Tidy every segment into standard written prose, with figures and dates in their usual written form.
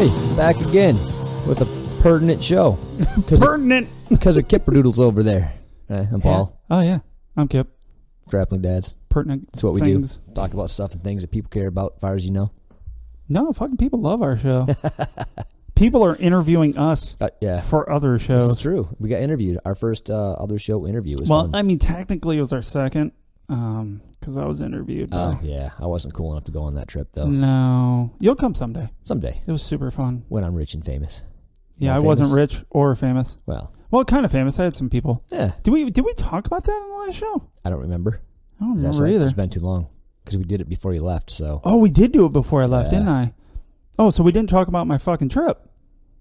Hey, back again with a pertinent show. Pertinent! Because of Kipperdoodles over there. I'm Paul. Oh, yeah. I'm Kip. Grappling Dads. Pertinent That's what we things. do. Talk about stuff and things that people care about, as far as you know. No, fucking people love our show. People are interviewing us for other shows. This is true. We got interviewed. Our first other show interview was Well, fun. I mean, technically it was our second, because I was interviewed. Oh, yeah. I wasn't cool enough to go on that trip, though. No. You'll come someday. Someday. It was super fun. When I'm rich and famous. Yeah, More I wasn't famous? rich or famous. Well, kind of famous. I had some people. yeah. Did we talk about that in the last show? I don't remember. I don't remember either. It's been too long. Because we did it before you left, so. Oh, we did do it before I left, Yeah. didn't I? Oh, so we didn't talk about my fucking trip.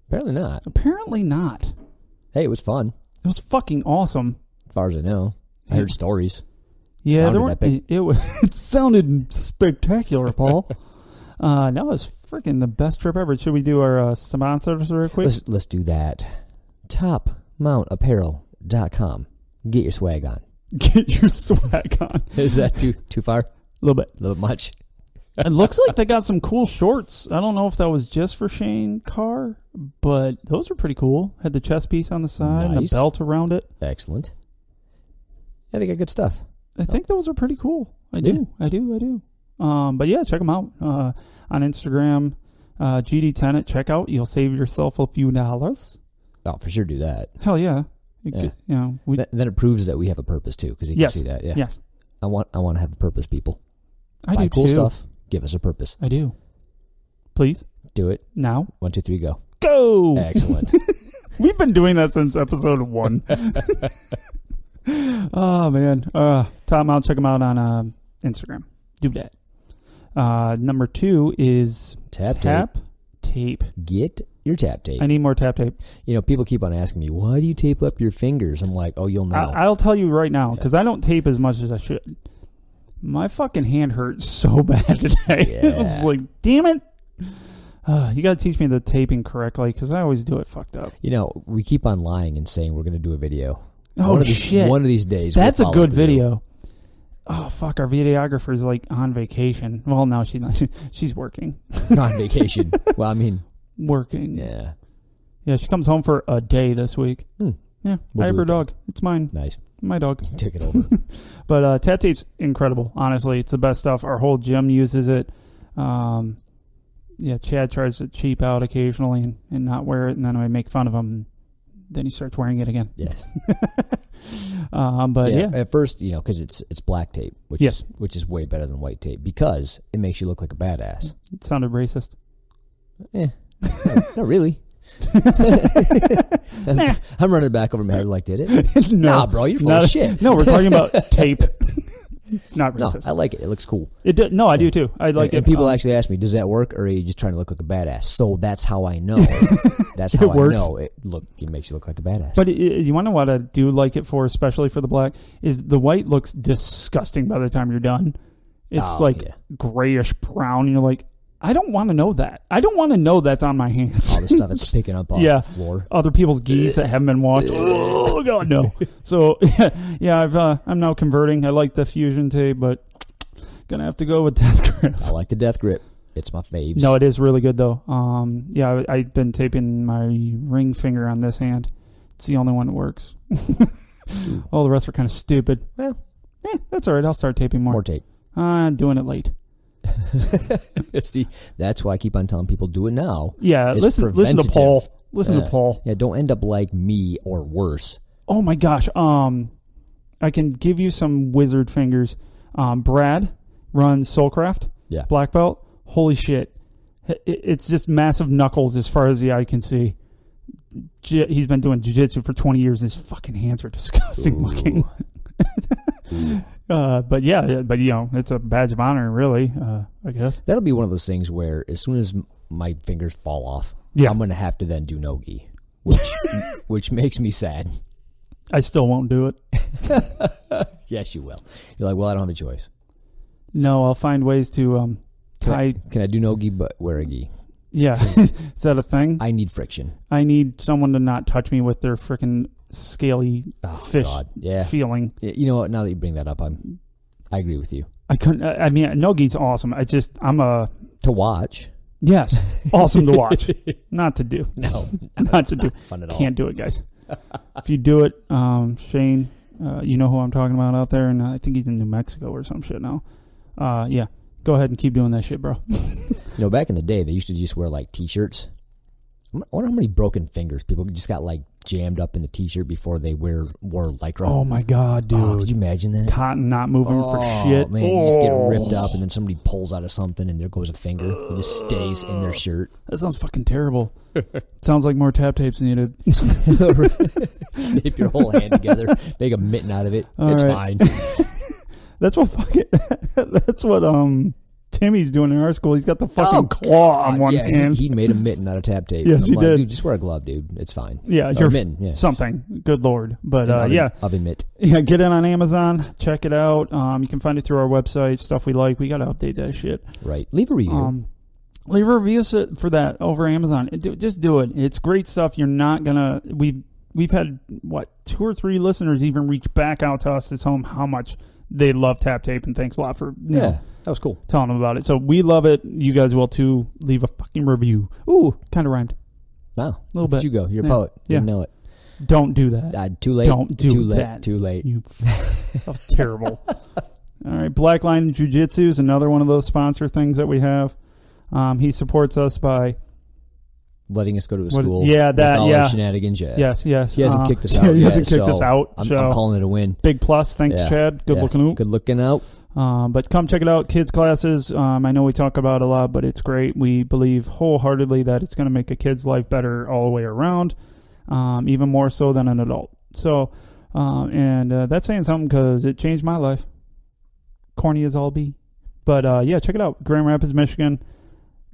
Apparently not. Apparently not. Hey, it was fun. It was fucking awesome. As far as I know. I heard stories. Yeah, Sounded there weren't. epic. It sounded spectacular, Paul. That was freaking the best trip ever. Should we do our sponsors real quick? Let's do that. TopMountApparel.com. Get your swag on. Get your swag on. Is that too far? A little bit. A little much? It looks like they got some cool shorts. I don't know if that was just for Shane Carr, but those are pretty cool. Had the chest piece on the side and the Nice. belt around it. Excellent. Yeah, they got good stuff. I think those are pretty cool. I do. But yeah, check them out on Instagram. GD Tenant, check out. You'll save yourself a few dollars. Oh, for sure do that. Hell yeah. Yeah. Then it proves that we have a purpose, too, because you can see that. Yeah. Yes. I want to have a purpose, people. I Buy do cool too. stuff. Give us a purpose. I do. Please. Do it. Now. 1, 2, 3, go. Go! Excellent. We've been doing that since episode 1. Oh, man. Tom out. Check them out on Instagram. Do that. Number 2 is Tap tape. Get your tap tape. I need more tap tape. You know, people keep on asking me, why do you tape up your fingers? I'm like, oh, you'll know. I'll tell you right now, because I don't tape as much as I should. My fucking hand hurts so bad today. Yeah. It was like, damn it. You got to teach me the taping correctly, because I always do it fucked up. You know, we keep on lying and saying we're going to do a video. Oh, shit. One of these days. That's we'll a good follow video. Oh, fuck. Our videographer's like on vacation. Well, no, she's not. She's working. On vacation. Well, I mean. Working. Yeah. Yeah, she comes home for a day this week. Yeah, We'll I have do her it. dog. It's mine. Nice. My dog. Took it over. But tap tape's incredible. Honestly, it's the best stuff. Our whole gym uses it. Yeah, Chad tries to cheap out occasionally and not wear it, and then I make fun of him. And then he starts wearing it again. Yes. But yeah. At first, you know, because it's black tape, which is way better than white tape because it makes you look like a badass. It sounded racist. Not really. I'm running back over my head like, did it? No, nah, bro, you're full of shit. No, we're talking about tape. Not No, racist. I like it. It looks cool. No, I do too. I like it. And people actually ask me, does that work, or are you just trying to look like a badass? So that's how I know. That's how It works. I know it makes you look like a badass. But you want to know what I do like it for, especially for the black, is the white looks disgusting by the time you're done. It's grayish brown, and you're like, I don't want to know that. I don't want to know that's on my hands. All the stuff it's picking up off the floor. Other people's geese that haven't been washed. Oh God, no. So yeah, I'm now converting. I like the fusion tape, but gonna have to go with death grip. I like the death grip. It's my faves. No, it is really good though. Yeah, I've been taping my ring finger on this hand. It's the only one that works. All the rest are kind of stupid. Well, that's all right. I'll start taping more. More tape. I'm doing it late. See, that's why I keep on telling people do it now. Yeah, listen to Paul. Listen to Paul. Yeah, don't end up like me or worse. Oh my gosh. I can give you some wizard fingers. Brad runs Soulcraft. Yeah. Black belt. Holy shit. It's just massive knuckles as far as the eye can see. He's been doing jiu-jitsu for 20 years. His fucking hands are disgusting looking. But you know, it's a badge of honor, really. I guess that'll be one of those things where as soon as my fingers fall off, I'm going to have to then do no-gi, which makes me sad. I still won't do it. Yes, you will. You're like, well, I don't have a choice. No, I'll find ways to tie. Can I do no-gi but wear a gi? Yeah, is that a thing? I need friction. I need someone to not touch me with their freaking scaly fish feeling. You know what? Now that you bring that up, I agree with you. I couldn't. I mean, no-gi's awesome. I'm a to watch. Yes. Awesome to watch. Not to do. No. Not to do. Fun at all. Can't do it, guys. If you do it, Shane, you know who I'm talking about out there, and I think he's in New Mexico or some shit now. Yeah. Go ahead and keep doing that shit, bro. Back in the day, they used to just wear, like, T-shirts. I wonder how many broken fingers people just got, like, jammed up in the T-shirt before they wore Lycra. Oh, my God, dude. Oh, could you imagine that? Cotton not moving for shit. Man, you just get ripped up, and then somebody pulls out of something, and there goes a finger. It just stays in their shirt. That sounds fucking terrible. Sounds like more tap tapes needed. Snape your whole hand together. Make a mitten out of it. It's fine. That's what Timmy's doing in our school. He's got the fucking claw on one hand. He made a mitten out of tap tape. Yes, he did. Dude, just wear a glove, dude. It's fine. Yeah, you're mitten. Yeah. Something. Good Lord. But oven mitt. Yeah, get it on Amazon. Check it out. You can find it through our website. Stuff we like. We got to update that shit. Right. Leave a review. Leave a review for that over Amazon. Just do it. It's great stuff. You're not gonna. We've had 2 or 3 listeners even reach back out to us at home how much they love tap tape, and thanks a lot for that was cool. Telling them about it. So we love it. You guys will too. Leave a fucking review. Ooh, kind of rhymed. Wow, a little bit. You go. You're a poet. Didn't know it. Don't do that. Too late. Don't do too that. Too late. That was terrible. All right, Black Line Jiu-Jitsu is another one of those sponsor things that we have. He supports us by letting us go to a school. Yeah, that. With all Yeah. our shenanigans. Yeah. Yes. He hasn't kicked us out. He hasn't kicked us out. I'm calling it a win. Big plus. Thanks, Chad. Good looking out. Good looking out. But come check it out. Kids classes. I know we talk about it a lot, but it's great. We believe wholeheartedly that it's going to make a kid's life better all the way around, even more so than an adult. So, and that's saying something because it changed my life. Corny as all be. But yeah, check it out. Grand Rapids, Michigan.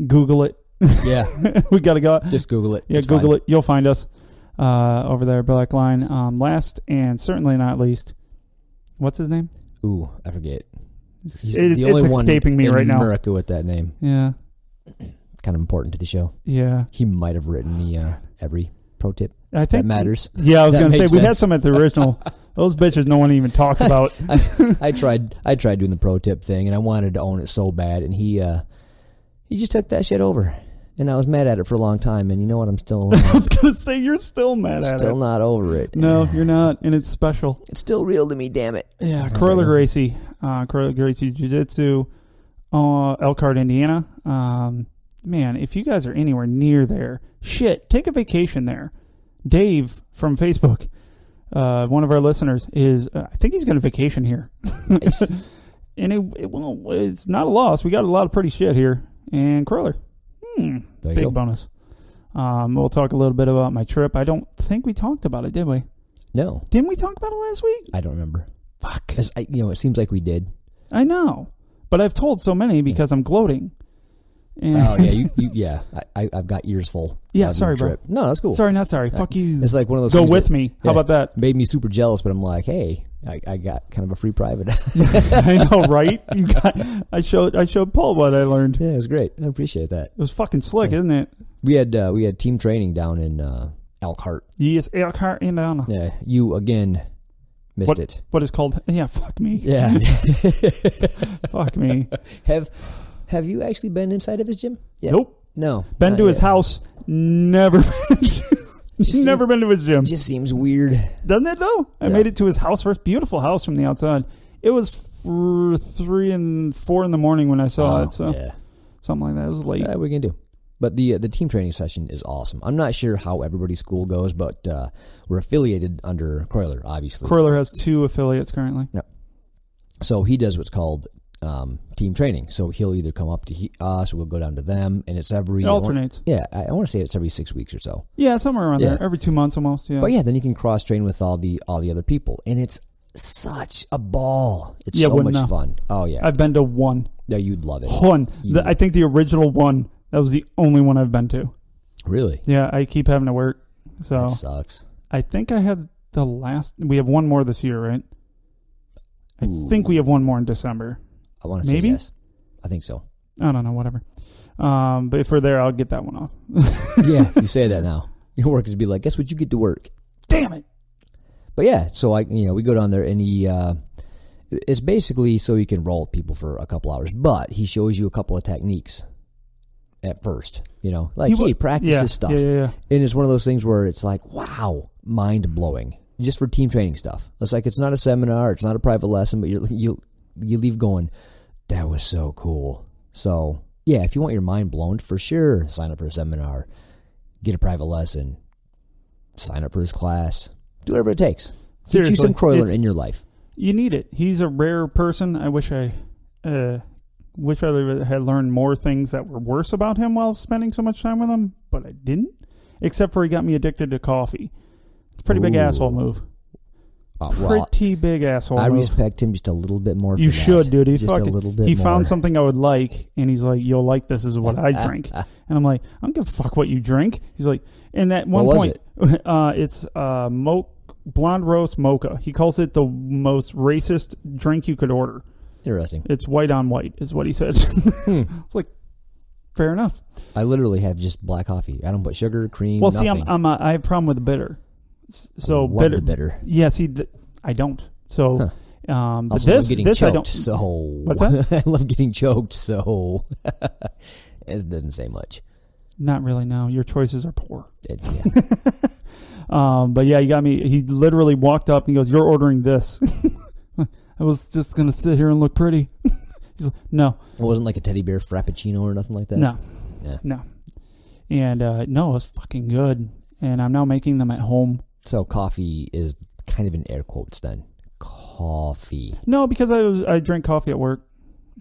Google it. Yeah. We got to go. Just Google it. Yeah, Google it. You'll find us over there, Black Line. Last and certainly not least, what's his name? Ooh, I forget. It's escaping me right now. In America with that name. Yeah. Kind of important to the show. Yeah. He might have written the every pro tip. I think that matters. Yeah, I was going to say, we had some at the original. Those bitches no one even talks about. I tried doing the pro tip thing, and I wanted to own it so bad, and he just took that shit over. And I was mad at it for a long time, and you know what? I'm still... I was going to say, you're still mad at it. Still not over it. No, you're not, and it's special. It's still real to me, damn it. Yeah, Kroyler Gracie. Kroyler Gracie Jiu-Jitsu, Elkhart, Indiana. Man, if you guys are anywhere near there, shit, take a vacation there. Dave from Facebook, one of our listeners, is... I think he's going to vacation here. Nice. And it's not a loss. We got a lot of pretty shit here. And Kroyler. Big bonus. We'll talk a little bit about my trip. I don't think we talked about it, did we? No. Didn't we talk about it last week? I don't remember. Fuck. It seems like we did. I know. But I've told so many because I'm gloating. And oh, yeah. I've got ears full. Yeah, sorry, bro. No, that's cool. Sorry, not sorry. Fuck you. It's like one of those Go things with me. How about that? Made me super jealous, but I'm like, hey, I got kind of a free private. I know, right? I showed Paul what I learned. Yeah, it was great. I appreciate that. It was fucking slick, isn't it? We had team training down in Elkhart. Yes, Elkhart, Indiana. Yeah, you again missed it. What is called? Yeah, fuck me. Yeah, fuck me. Have you actually been inside of his gym? Yeah. Nope. No. Been to his house. Never been to his gym. Just seems weird. Doesn't it, though? I made it to his house first. Beautiful house from the outside. It was 3 and 4 in the morning when I saw it. So something like that. It was late. What are we going to do? But the team training session is awesome. I'm not sure how everybody's school goes, but we're affiliated under Kroyler, obviously. Kroyler has 2 affiliates currently. Yep. So he does what's called team training. So he'll either come up to us or we'll go down to them, and it's every... It alternates. I want to say it's every 6 weeks or so. Yeah, somewhere around there. Every 2 months almost, yeah. But yeah, then you can cross-train with all the other people, and it's such a ball. It's so much fun. Oh, yeah. I've been to one. Yeah, you'd love it. One. I think the original one, that was the only one I've been to. Really? Yeah, I keep having to work. So that sucks. I think I have the last... We have one more this year, right? I think we have one more in December. I want to say yes. I think so. I don't know, whatever. But if we're there, I'll get that one off. Yeah, you say that now. Your workers be like, guess what? You get to work. Damn it. But yeah, so we go down there, and it's basically so you can roll with people for a couple hours, but he shows you a couple of techniques. at first. Hey, practice this stuff. Yeah. And it's one of those things where it's like, wow, mind-blowing. Just for team training stuff. It's like, it's not a seminar, it's not a private lesson, but you leave going, that was so cool. So, yeah, if you want your mind blown, for sure, sign up for a seminar, get a private lesson, sign up for his class, do whatever it takes. Seriously, get you some Kroyler in your life. You need it. He's a rare person. I wish I had learned more things that were worse about him while spending so much time with him, but I didn't. Except for he got me addicted to coffee. It's a pretty big asshole move. Pretty big asshole move. I respect him just a little bit more. You should, dude. Just a little bit he more. found something I would like, and he's like, "You'll like this. This is what I drink." And I'm like, "I don't give a fuck what you drink." He's like, and at one point, it's blonde roast mocha. He calls it the most racist drink you could order. Interesting. It's white on white, is what he said. It's like, fair enough. I literally have just black coffee. I don't put sugar, cream. Well, nothing. see, I have a problem with the bitter. So I love the bitter. Yeah, see, I don't. So, but also, this choked, I don't. So what's that? I love getting choked. So it doesn't say much. Not really. No, your choices are poor. But yeah, you got me. He literally walked up and he goes, "You're ordering this." I was just gonna sit here and look pretty. He's like, "No." It wasn't like a teddy bear frappuccino or nothing like that. No. And no, it was fucking good. And I'm now making them at home. So coffee is kind of in air quotes then. Coffee. No, because I drink coffee at work.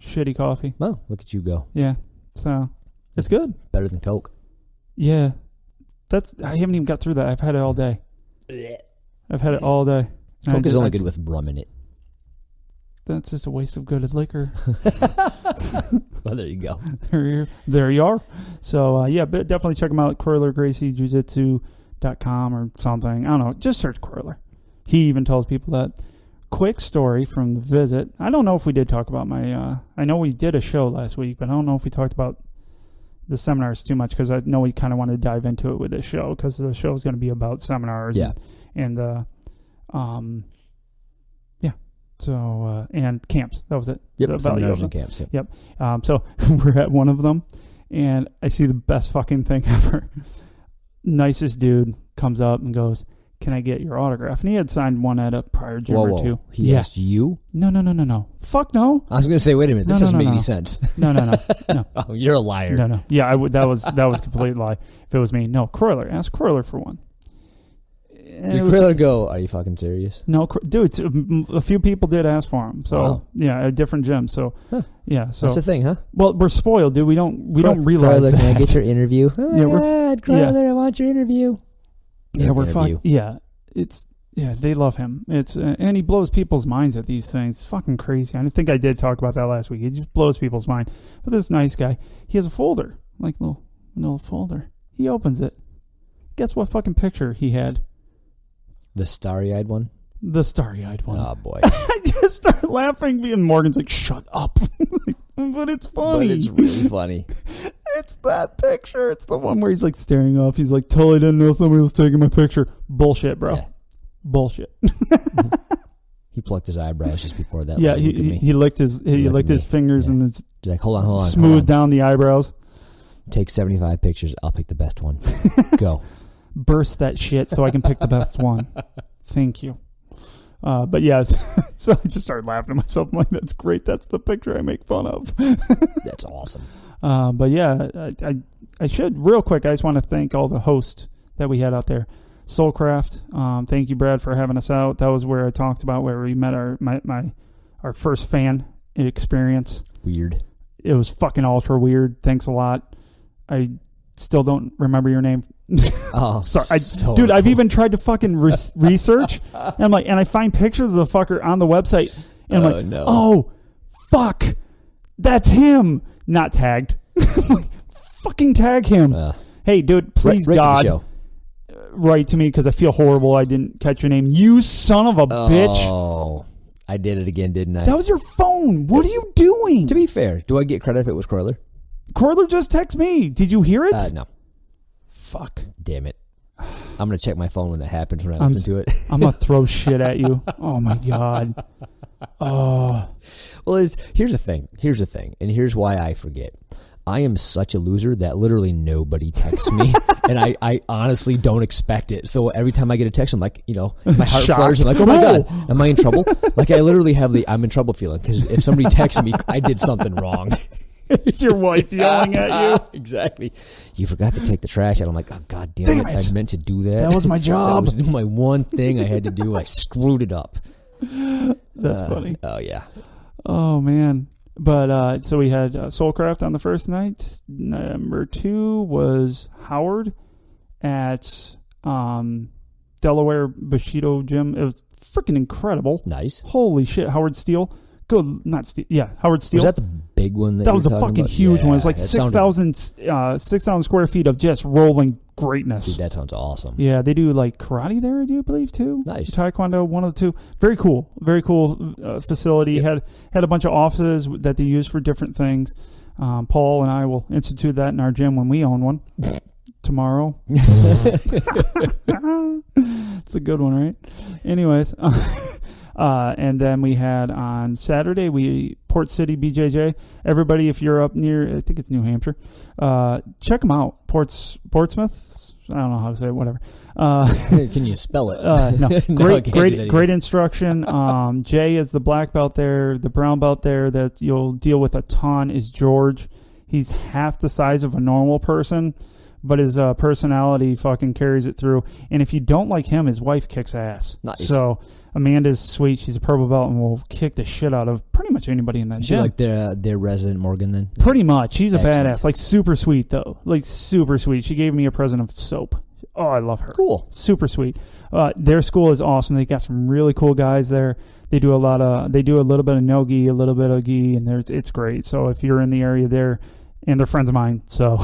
Shitty coffee. Well, look at you go. Yeah. So it's good. Better than Coke. Yeah. I haven't even got through that. I've had it all day. I've had it all day. Coke is only good with rum in it. That's just a waste of good liquor. Well, there you go. There you are. So, yeah, but definitely check them out. Kroyler, Gracie, Jujitsu.com or something. I don't know. Just search Kroyler. He even tells people that. Quick story from the visit. I don't know if we did talk about my... I know we did a show last week, but I don't know if we talked about the seminars too much because I know we kind of want to dive into it with this show because the show is going to be about seminars. Yeah. So, and camps. That was it. Yep, seminars and camps. Yep. So, we're at one of them, and I see the best fucking thing ever. Nicest dude comes up and goes, "Can I get your autograph?" And he had signed one at a prior gym or two. He asked you? No. Fuck no. I was going to say, wait a minute. This doesn't make any sense. No. Oh, you're a liar. No. Yeah, that was a complete lie. If it was me, no. Kroyler. Ask Kroyler for one. Did Kroyler go, "Are you fucking serious?" No, dude, a few people did ask for him. So, yeah, at different gyms. So, yeah. So that's the thing, huh? Well, we're spoiled, dude. We don't realize Kroyler, that. Can I get your interview? Oh my God, Kroyler, I want your interview. Yeah, we're fucking. Yeah, they love him. And he blows people's minds at these things. It's fucking crazy. I think I did talk about that last week. He just blows people's mind. But this nice guy, he has a folder, like a little folder. He opens it. Guess what fucking picture he had? The starry-eyed one? The starry-eyed one. Oh, boy. I just start laughing, and Morgan's like, "Shut up." But it's funny. But it's really funny. It's that picture. It's the one where he's like staring off. He's like, "Totally didn't know somebody was taking my picture." Bullshit, bro. Yeah. Bullshit. He plucked his eyebrows just before that. Yeah, he licked his fingers and he's like, hold on. Smoothed down the eyebrows. Take 75 pictures. I'll pick the best one. Go. Burst that shit so I can pick the best one. Thank you. But yes, so I just started laughing at myself. I'm like, that's great. That's the picture I make fun of. That's awesome. But yeah, I should real quick. I just want to thank all the hosts that we had out there. Soulcraft. Thank you, Brad, for having us out. That was where I talked about where we met our first fan experience. Weird. It was fucking ultra weird. Thanks a lot. I still don't remember your name. Oh, sorry, dude. I've even tried to fucking research. And I'm like, and I find pictures of the fucker on the website, and I'm like, no. Oh, fuck, that's him. Not tagged. Fucking tag him. Hey, dude, please, God, write to me because I feel horrible. I didn't catch your name. You son of a bitch. Oh, I did it again, didn't I? That was your phone. What are you doing? To be fair, do I get credit if it was Kroyler? Kroyler just texted me. Did you hear it? No. Fuck. Damn it. I'm going to check my phone when that happens when I listen to it. I'm going to throw shit at you. Oh, my God. Oh. Well, here's the thing. And here's why I forget. I am such a loser that literally nobody texts me, and I honestly don't expect it. So every time I get a text, I'm like, my heart flares. I'm like, oh my God, am I in trouble? Like I literally have I'm in trouble feeling, because if somebody texts me, I did something wrong. It's your wife yelling at you. Exactly. You forgot to take the trash out. I'm like, oh, God damn it. I meant to do that. That was my job. That was my one thing I had to do. I screwed it up. That's funny. Oh, yeah. Oh, man. But so we had Soulcraft on the first night. Number 2 was Howard at Delaware Bushido Gym. It was freaking incrable. Nice. Holy shit. Howard Steele. Good. Not Steele. Yeah, Howard Steele. Was that the big one? That was a fucking huge one. It was like 6,000 square feet of just rolling greatness. Dude, that sounds awesome. Yeah, they do like karate there, I do believe, too. Nice. Taekwondo, one of the two. Very cool. Very cool facility. Yep. Had a bunch of offices that they use for different things. Paul and I will institute that in our gym when we own one tomorrow. It's a good one, right? Anyways. And then we had on Saturday, Port City BJJ. Everybody, if you're up near, I think it's New Hampshire, check them out. Portsmouth. I don't know how to say it. Whatever. Can you spell it? No. Great instruction. Jay is the black belt there. The brown belt there that you'll deal with a ton is George. He's half the size of a normal person, but his personality fucking carries it through. And if you don't like him, his wife kicks ass. Nice. So Amanda's sweet. She's a purple belt and will kick the shit out of pretty much anybody in that gym. Like their resident Morgan then? Pretty much. She's a Excellent. badass. Like super sweet though. Like super sweet. She gave me a present of soap. Oh, I love her. Cool. Super sweet. Their school is awesome. They got some really cool guys there. They do a little bit of no-gi, a little bit of gi, and it's great. So if you're in the area there, and they're friends of mine, so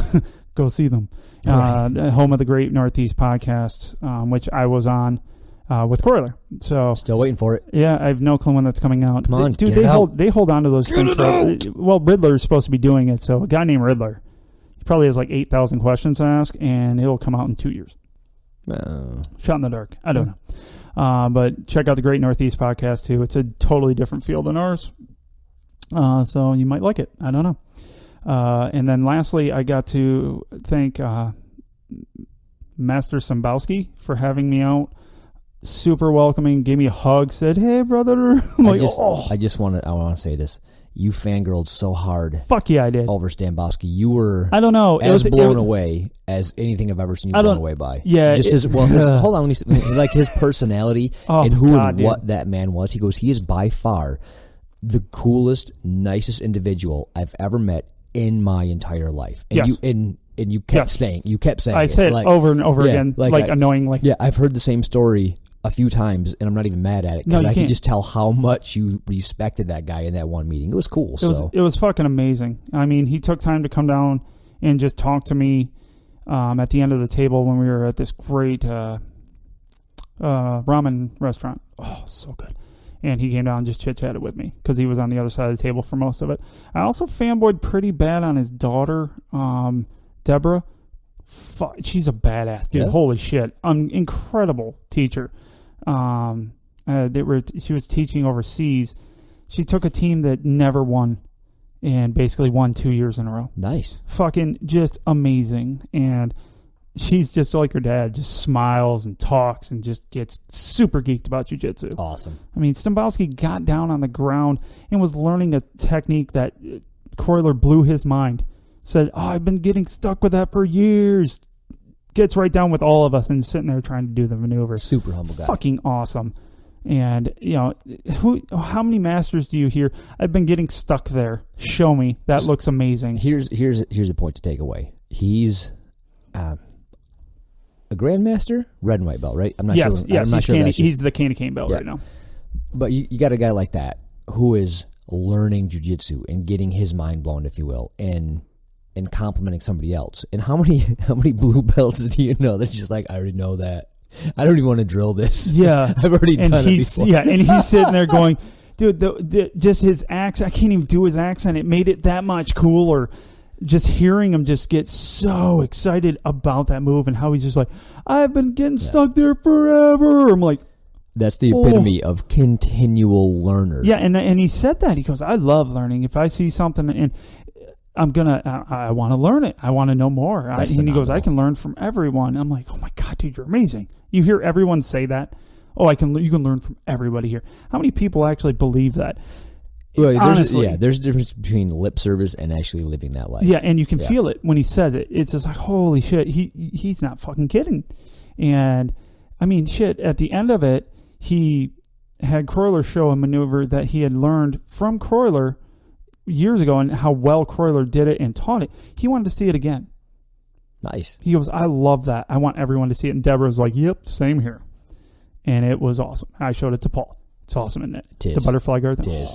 go see them. Right. Home of the Great Northeast Podcast, which I was on with Kroyler. So still waiting for it. Yeah, I have no clue when that's coming out. Come on, dude. They hold on to those things. Well, Riddler is supposed to be doing it. So a guy named Riddler, he probably has like 8,000 questions to ask, and it'll come out in 2 years. Shot in the dark. I don't know. But check out the Great Northeast Podcast too. It's a totally different field than ours. So you might like it. I don't know. And then lastly, I got to thank Master Sombowski for having me out. Super welcoming, gave me a hug, said, "Hey, brother." I'm like, I want to say this. You fangirled so hard. Fuck yeah, I did. Over Stambowski. You were, I don't know, as blown away as anything I've ever seen you blown away by. Yeah. Just hold on, let me like his personality and what that man was. He goes, he is by far the coolest, nicest individual I've ever met in my entire life. And you kept saying I say it over and over again, annoyingly. Yeah, I've heard the same story a few times, and I'm not even mad at it, because I can just tell how much you respected that guy in that one meeting. It was cool. It was fucking amazing. I mean, he took time to come down and just talk to me at the end of the table when we were at this great ramen restaurant. Oh, so good. And he came down and just chit-chatted with me because he was on the other side of the table for most of it. I also fanboyed pretty bad on his daughter, Deborah. She's a badass, dude. Yeah. Holy shit. Incredible teacher. She was teaching overseas. She took a team that never won and basically won 2 years in a row. Nice. Fucking just amazing. And she's just like her dad, just smiles and talks and just gets super geeked about jiu-jitsu. Awesome. I mean, Stambowski got down on the ground and was learning a technique that Kroyler blew his mind. Said, I've been getting stuck with that for years. Gets right down with all of us and sitting there trying to do the maneuver. Super humble guy. Fucking awesome. And, how many masters do you hear? I've been getting stuck there. Show me. That looks amazing. Here's a point to take away. He's a grandmaster, red and white belt, right? I'm not sure. Yes, he's the Candy Cane belt right now. But you got a guy like that who is learning jiu-jitsu and getting his mind blown, if you will, and complimenting somebody else. And how many blue belts do you know? They're just like, I already know that. I don't even want to drill this. Yeah. I've already done it before. Yeah, and he's sitting there going, dude, just his accent, I can't even do his accent. It made it that much cooler. Just hearing him just get so excited about that move and how he's just like, I've been getting stuck there forever. I'm like, that's the epitome of continual learner. Yeah, and he said that. He goes, I love learning. If I see something, and I want to learn it. I want to know more. And he goes, I can learn from everyone. I'm like, oh my God, dude, you're amazing. You hear everyone say that. Oh, you can learn from everybody here. How many people actually believe that? Well, honestly, there's a difference between lip service and actually living that life. Yeah, and you can feel it when he says it. It's just like, holy shit, he's not fucking kidding. And I mean, shit, at the end of it, he had Kroyler show a maneuver that he had learned from Kroyler years ago and how well Kroyler did it and taught it. He wanted to see it again. Nice. He goes, I love that. I want everyone to see it. And Deborah was like, yep, same here. And it was awesome. I showed it to Paul. It's awesome, isn't it? It is. The butterfly guard thing. It is.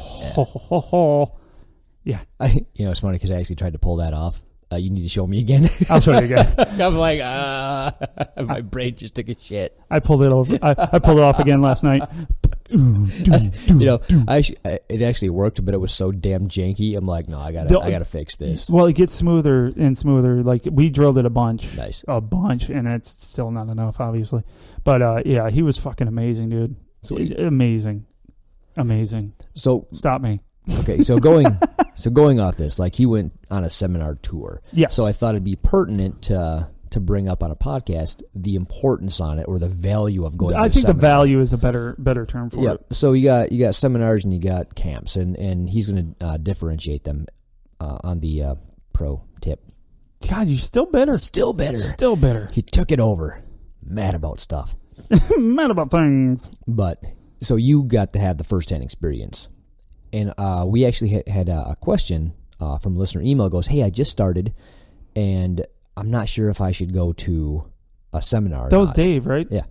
Yeah. It's funny because I actually tried to pull that off. You need to show me again. I'll show you again. I'm like, my brain just took a shit. I pulled it over. I pulled it off again last night. It actually worked, but it was so damn janky. I'm like, no, I gotta fix this. Well, it gets smoother and smoother. Like we drilled it a bunch, and it's still not enough, obviously. But yeah, he was fucking amazing, dude. Sweet. Amazing. So stop me. Okay, so going off this, like he went on a seminar tour. Yes. So I thought it'd be pertinent to bring up on a podcast the importance on it or the value of going. I think the value is a better term for it. So you got seminars and you got camps, and he's going to differentiate them on the pro tip. God, you're still bitter. Still bitter. He took it over. Mad about stuff. Mad about things. But so you got to have the first-hand experience. And we actually had a question from a listener email. It goes, hey, I just started, and I'm not sure if I should go to a seminar. That was Dave, right? Yeah.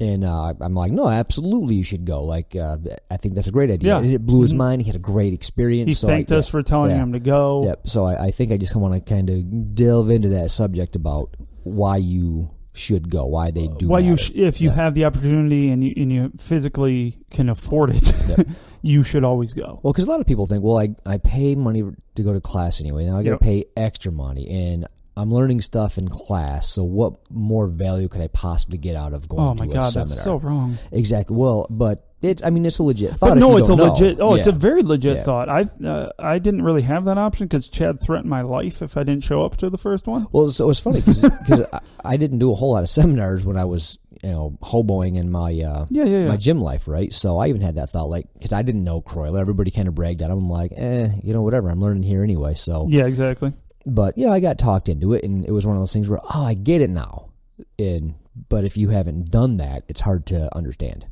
And I'm like, no, absolutely you should go. Like, I think that's a great idea. Yeah. And it blew his mind. He had a great experience. He thanked us for telling him to go. Yep. So I think I just want to kind of delve into that subject about why you should go, why they do. If you have the opportunity and you physically can afford it, you should always go. Well, because a lot of people think, well, I pay money to go to class anyway. Now I got to pay extra money, and I'm learning stuff in class. So what more value could I possibly get out of going to a seminar? Oh my God, that's so wrong. Exactly. Well, but it's a legit thought. But no, it's a legit. Oh, it's a very legit thought. I didn't really have that option because Chad threatened my life if I didn't show up to the first one. Well, so it was funny because I didn't do a whole lot of seminars when I was hoboing in my my gym life, right? So I even had that thought, like, because I didn't know Kroyler. Everybody kind of bragged at him. I'm like, whatever. I'm learning here anyway. So yeah, exactly. But I got talked into it, and it was one of those things where I get it now. But if you haven't done that, it's hard to understand.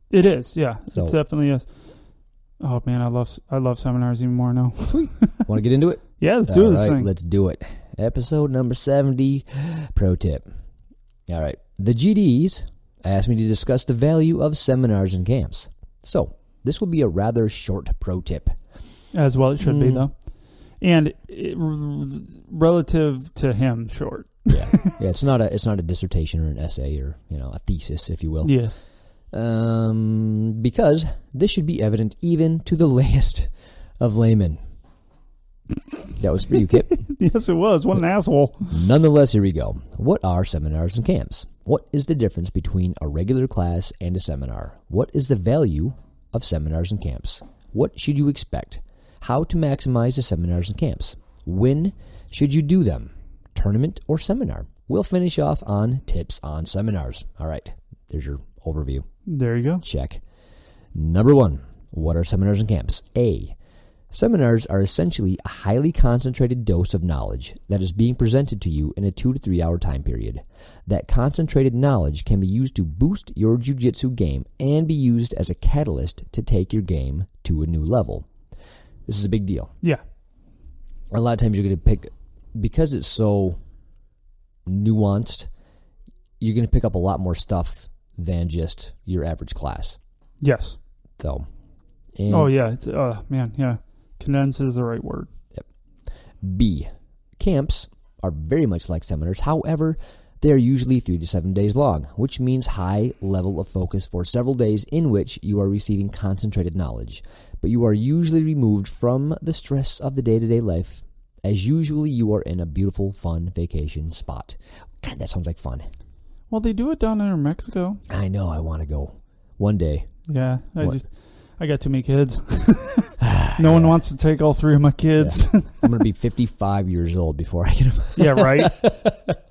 It is, yeah. So, it definitely is. Oh man, I love seminars even more now. Sweet. Want to get into it? Yeah, let's do this thing. Let's do it. Episode number 70, pro tip. All right. The GDs asked me to discuss the value of seminars and camps. So this will be a rather short pro tip. As well it should be, though. And relative to him, short. Yeah. It's not a dissertation or an essay or a thesis, if you will. Yes. Because this should be evident even to the layest of laymen. That was for you, Kip. Yes, it was. What an asshole. Nonetheless, here we go. What are seminars and camps? What is the difference between a regular class and a seminar? What is the value of seminars and camps? What should you expect? How to maximize the seminars and camps? When should you do them? Tournament or seminar? We'll finish off on tips on seminars. All right, there's your overview. There you go. Check. Number 1, what are seminars and camps? A, seminars are essentially a highly concentrated dose of knowledge that is being presented to you in a 2 to 3 hour time period. That concentrated knowledge can be used to boost your jiu-jitsu game and be used as a catalyst to take your game to a new level. This is a big deal. Yeah. A lot of times you're going to pick, because it's so nuanced, you're going to pick up a lot more stuff than just your average class. Yes. So. It's, man, yeah. Condense is the right word. Yep. B, camps are very much like seminars. However, they are usually 3 to 7 days long, which means high level of focus for several days in which you are receiving concentrated knowledge. But you are usually removed from the stress of the day-to-day life, as usually you are in a beautiful, fun vacation spot. God, that sounds like fun. Well, they do it down there in Mexico. I know. I want to go one day. Yeah. I got too many kids. No one wants to take all 3 of my kids. Yeah. I'm going to be 55 years old before I get them. Yeah, right?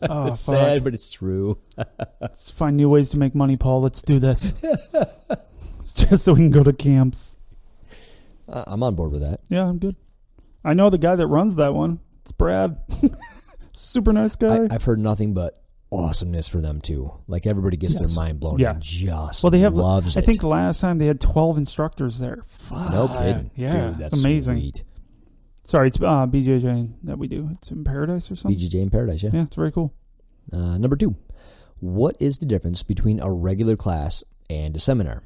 Oh, it's sad, but it's true. Let's find new ways to make money, Paul. Let's do this. Just so we can go to camps. I'm on board with that. Yeah, I'm good. I know the guy that runs that one. It's Brad. Super nice guy. I've heard nothing but awesomeness for them too. Like everybody gets their mind blown. Yeah. And just they have. loves I it. think last time they had 12 instructors there. Fuck. No kidding. Yeah, dude, that's it's amazing. Sweet. Sorry, it's BJJ that we do. It's in Paradise or something. BJJ in Paradise. Yeah. Yeah, it's very cool. Number 2, what is the difference between a regular class and a seminar?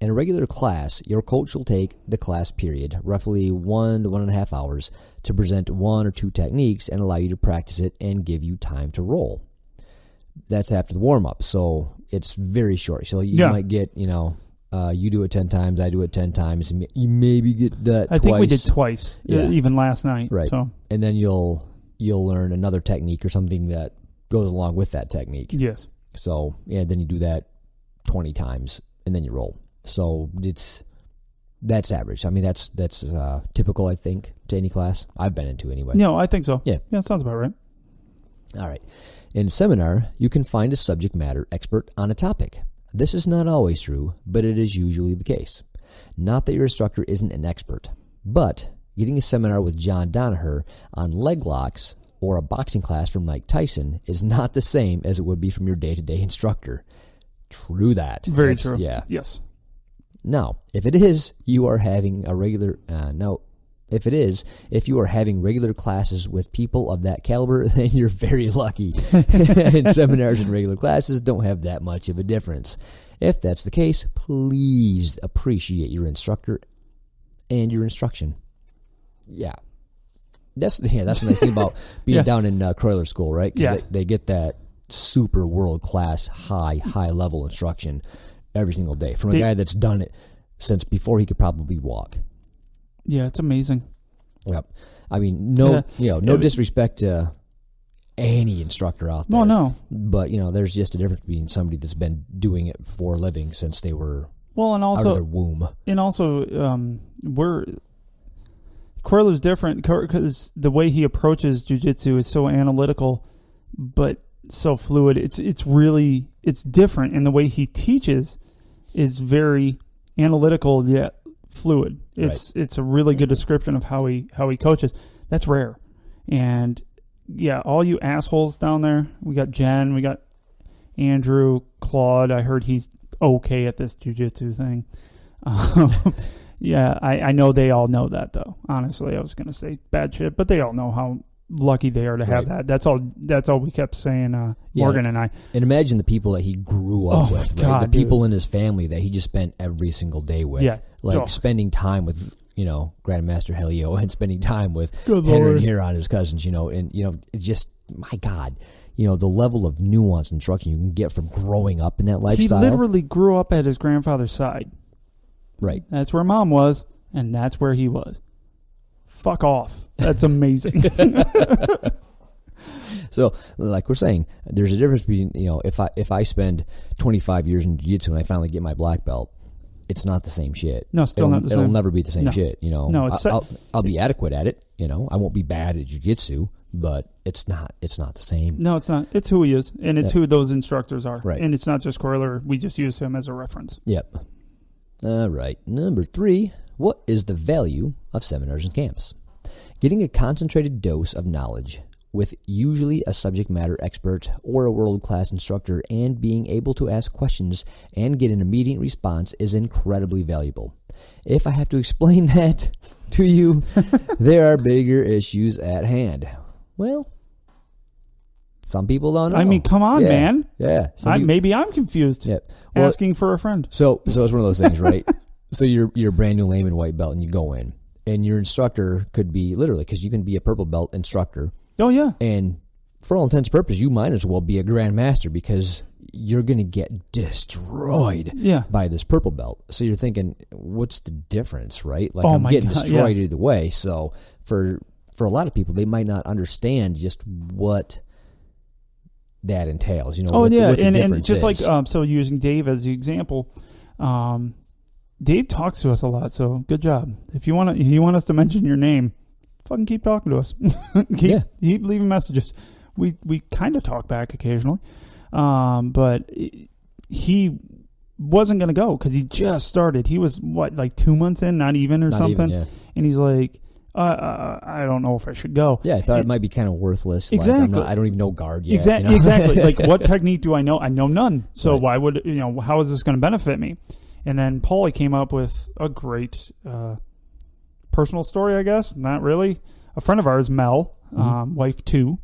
In a regular class, your coach will take the class period, roughly 1 to 1.5 hours, to present 1 or 2 techniques and allow you to practice it and give you time to roll. That's after the warm-up, so it's very short. So you might get, you do it 10 times, I do it 10 times, and you maybe get that twice. I think we did twice, even last night. Right. So. And then you'll learn another technique or something that goes along with that technique. Yes. So, then you do that 20 times, and then you roll. So that's average. I mean, that's typical, I think, to any class I've been into anyway. No, I think so. Yeah, sounds about right. All right. In a seminar, you can find a subject matter expert on a topic. This is not always true, but it is usually the case. Not that your instructor isn't an expert, but getting a seminar with John Danaher on leg locks or a boxing class from Mike Tyson is not the same as it would be from your day-to-day instructor. True that. Very true. Yeah. Yes. Now, if it is, if you are having regular classes with people of that caliber, then you're very lucky. And seminars and regular classes don't have that much of a difference. If that's the case, please appreciate your instructor and your instruction. Yeah. That's the nice thing about being down in Kroyler school, right? Because they get that super world-class, high-level instruction every single day from a guy that's done it since before he could probably walk. Yeah, it's amazing. Yep. I mean, no disrespect to any instructor out there. No. But, there's just a difference between somebody that's been doing it for a living since they were and also, out of their womb. And also, Kroyler's different because the way he approaches jiu-jitsu is so analytical, but so fluid. It's different, and the way he teaches is very analytical yet fluid. It's a really good description of how he coaches. That's rare. And all you assholes down there, we got Jen, we got Andrew, Claude. I heard he's okay at this jiu-jitsu thing. I know they all know that, though. Honestly, I was going to say bad shit, but they all know how lucky they are to have that. That's all we kept saying, Morgan and I. And imagine the people that he grew up with, right? God, the people in his family that he just spent every single day with. Yeah. Spending time with, Grandmaster Helio and spending time with Henry and Huron, his cousins, and, just, my God, the level of nuance and instruction you can get from growing up in that lifestyle. He literally grew up at his grandfather's side. Right. That's where Mom was, and that's where he was. Fuck off. That's amazing. So, like we're saying, there's a difference between, if I spend 25 years in jiu-jitsu and I finally get my black belt, it's not the same shit. No, still not the same. It'll never be the same shit, No, I'll be adequate at it, I won't be bad at jiu-jitsu, but it's not the same. No, it's not. It's who he is, and it's who those instructors are. Right. And it's not just Kroyler. We just use him as a reference. Yep. All right. Number 3, what is the value of seminars and camps? Getting a concentrated dose of knowledge with usually a subject matter expert or a world-class instructor and being able to ask questions and get an immediate response is incredibly valuable. If I have to explain that to you, there are bigger issues at hand. Well, some people don't know. I mean, come on, man. Yeah. Maybe I'm confused. Yep. Asking for a friend. So it's one of those things, right? So you're a brand new layman white belt and you go in and your instructor could be literally, because you can be a purple belt instructor. Oh, yeah. And for all intents and purposes, you might as well be a grandmaster because you're going to get destroyed by this purple belt. So you're thinking, what's the difference, right? Like, I'm getting destroyed either way. So for a lot of people, they might not understand just what that entails. What the difference and just is. like so using Dave as the example, Dave talks to us a lot, so good job. If you want us to mention your name, fucking keep talking to us. keep leaving messages. We kind of talk back occasionally, but he wasn't going to go because he just started. He was, like 2 months in, not even or something? Even, yeah. And he's like, I don't know if I should go. Yeah, I thought it might be kind of worthless. Exactly. Like, I don't even know guard yet. Exactly. You know? Exactly. Like, what technique do I know? I know none. So right. why would, how is this going to benefit me? And then Paulie came up with a great personal story, I guess. Not really. A friend of ours, Mel, wife 2.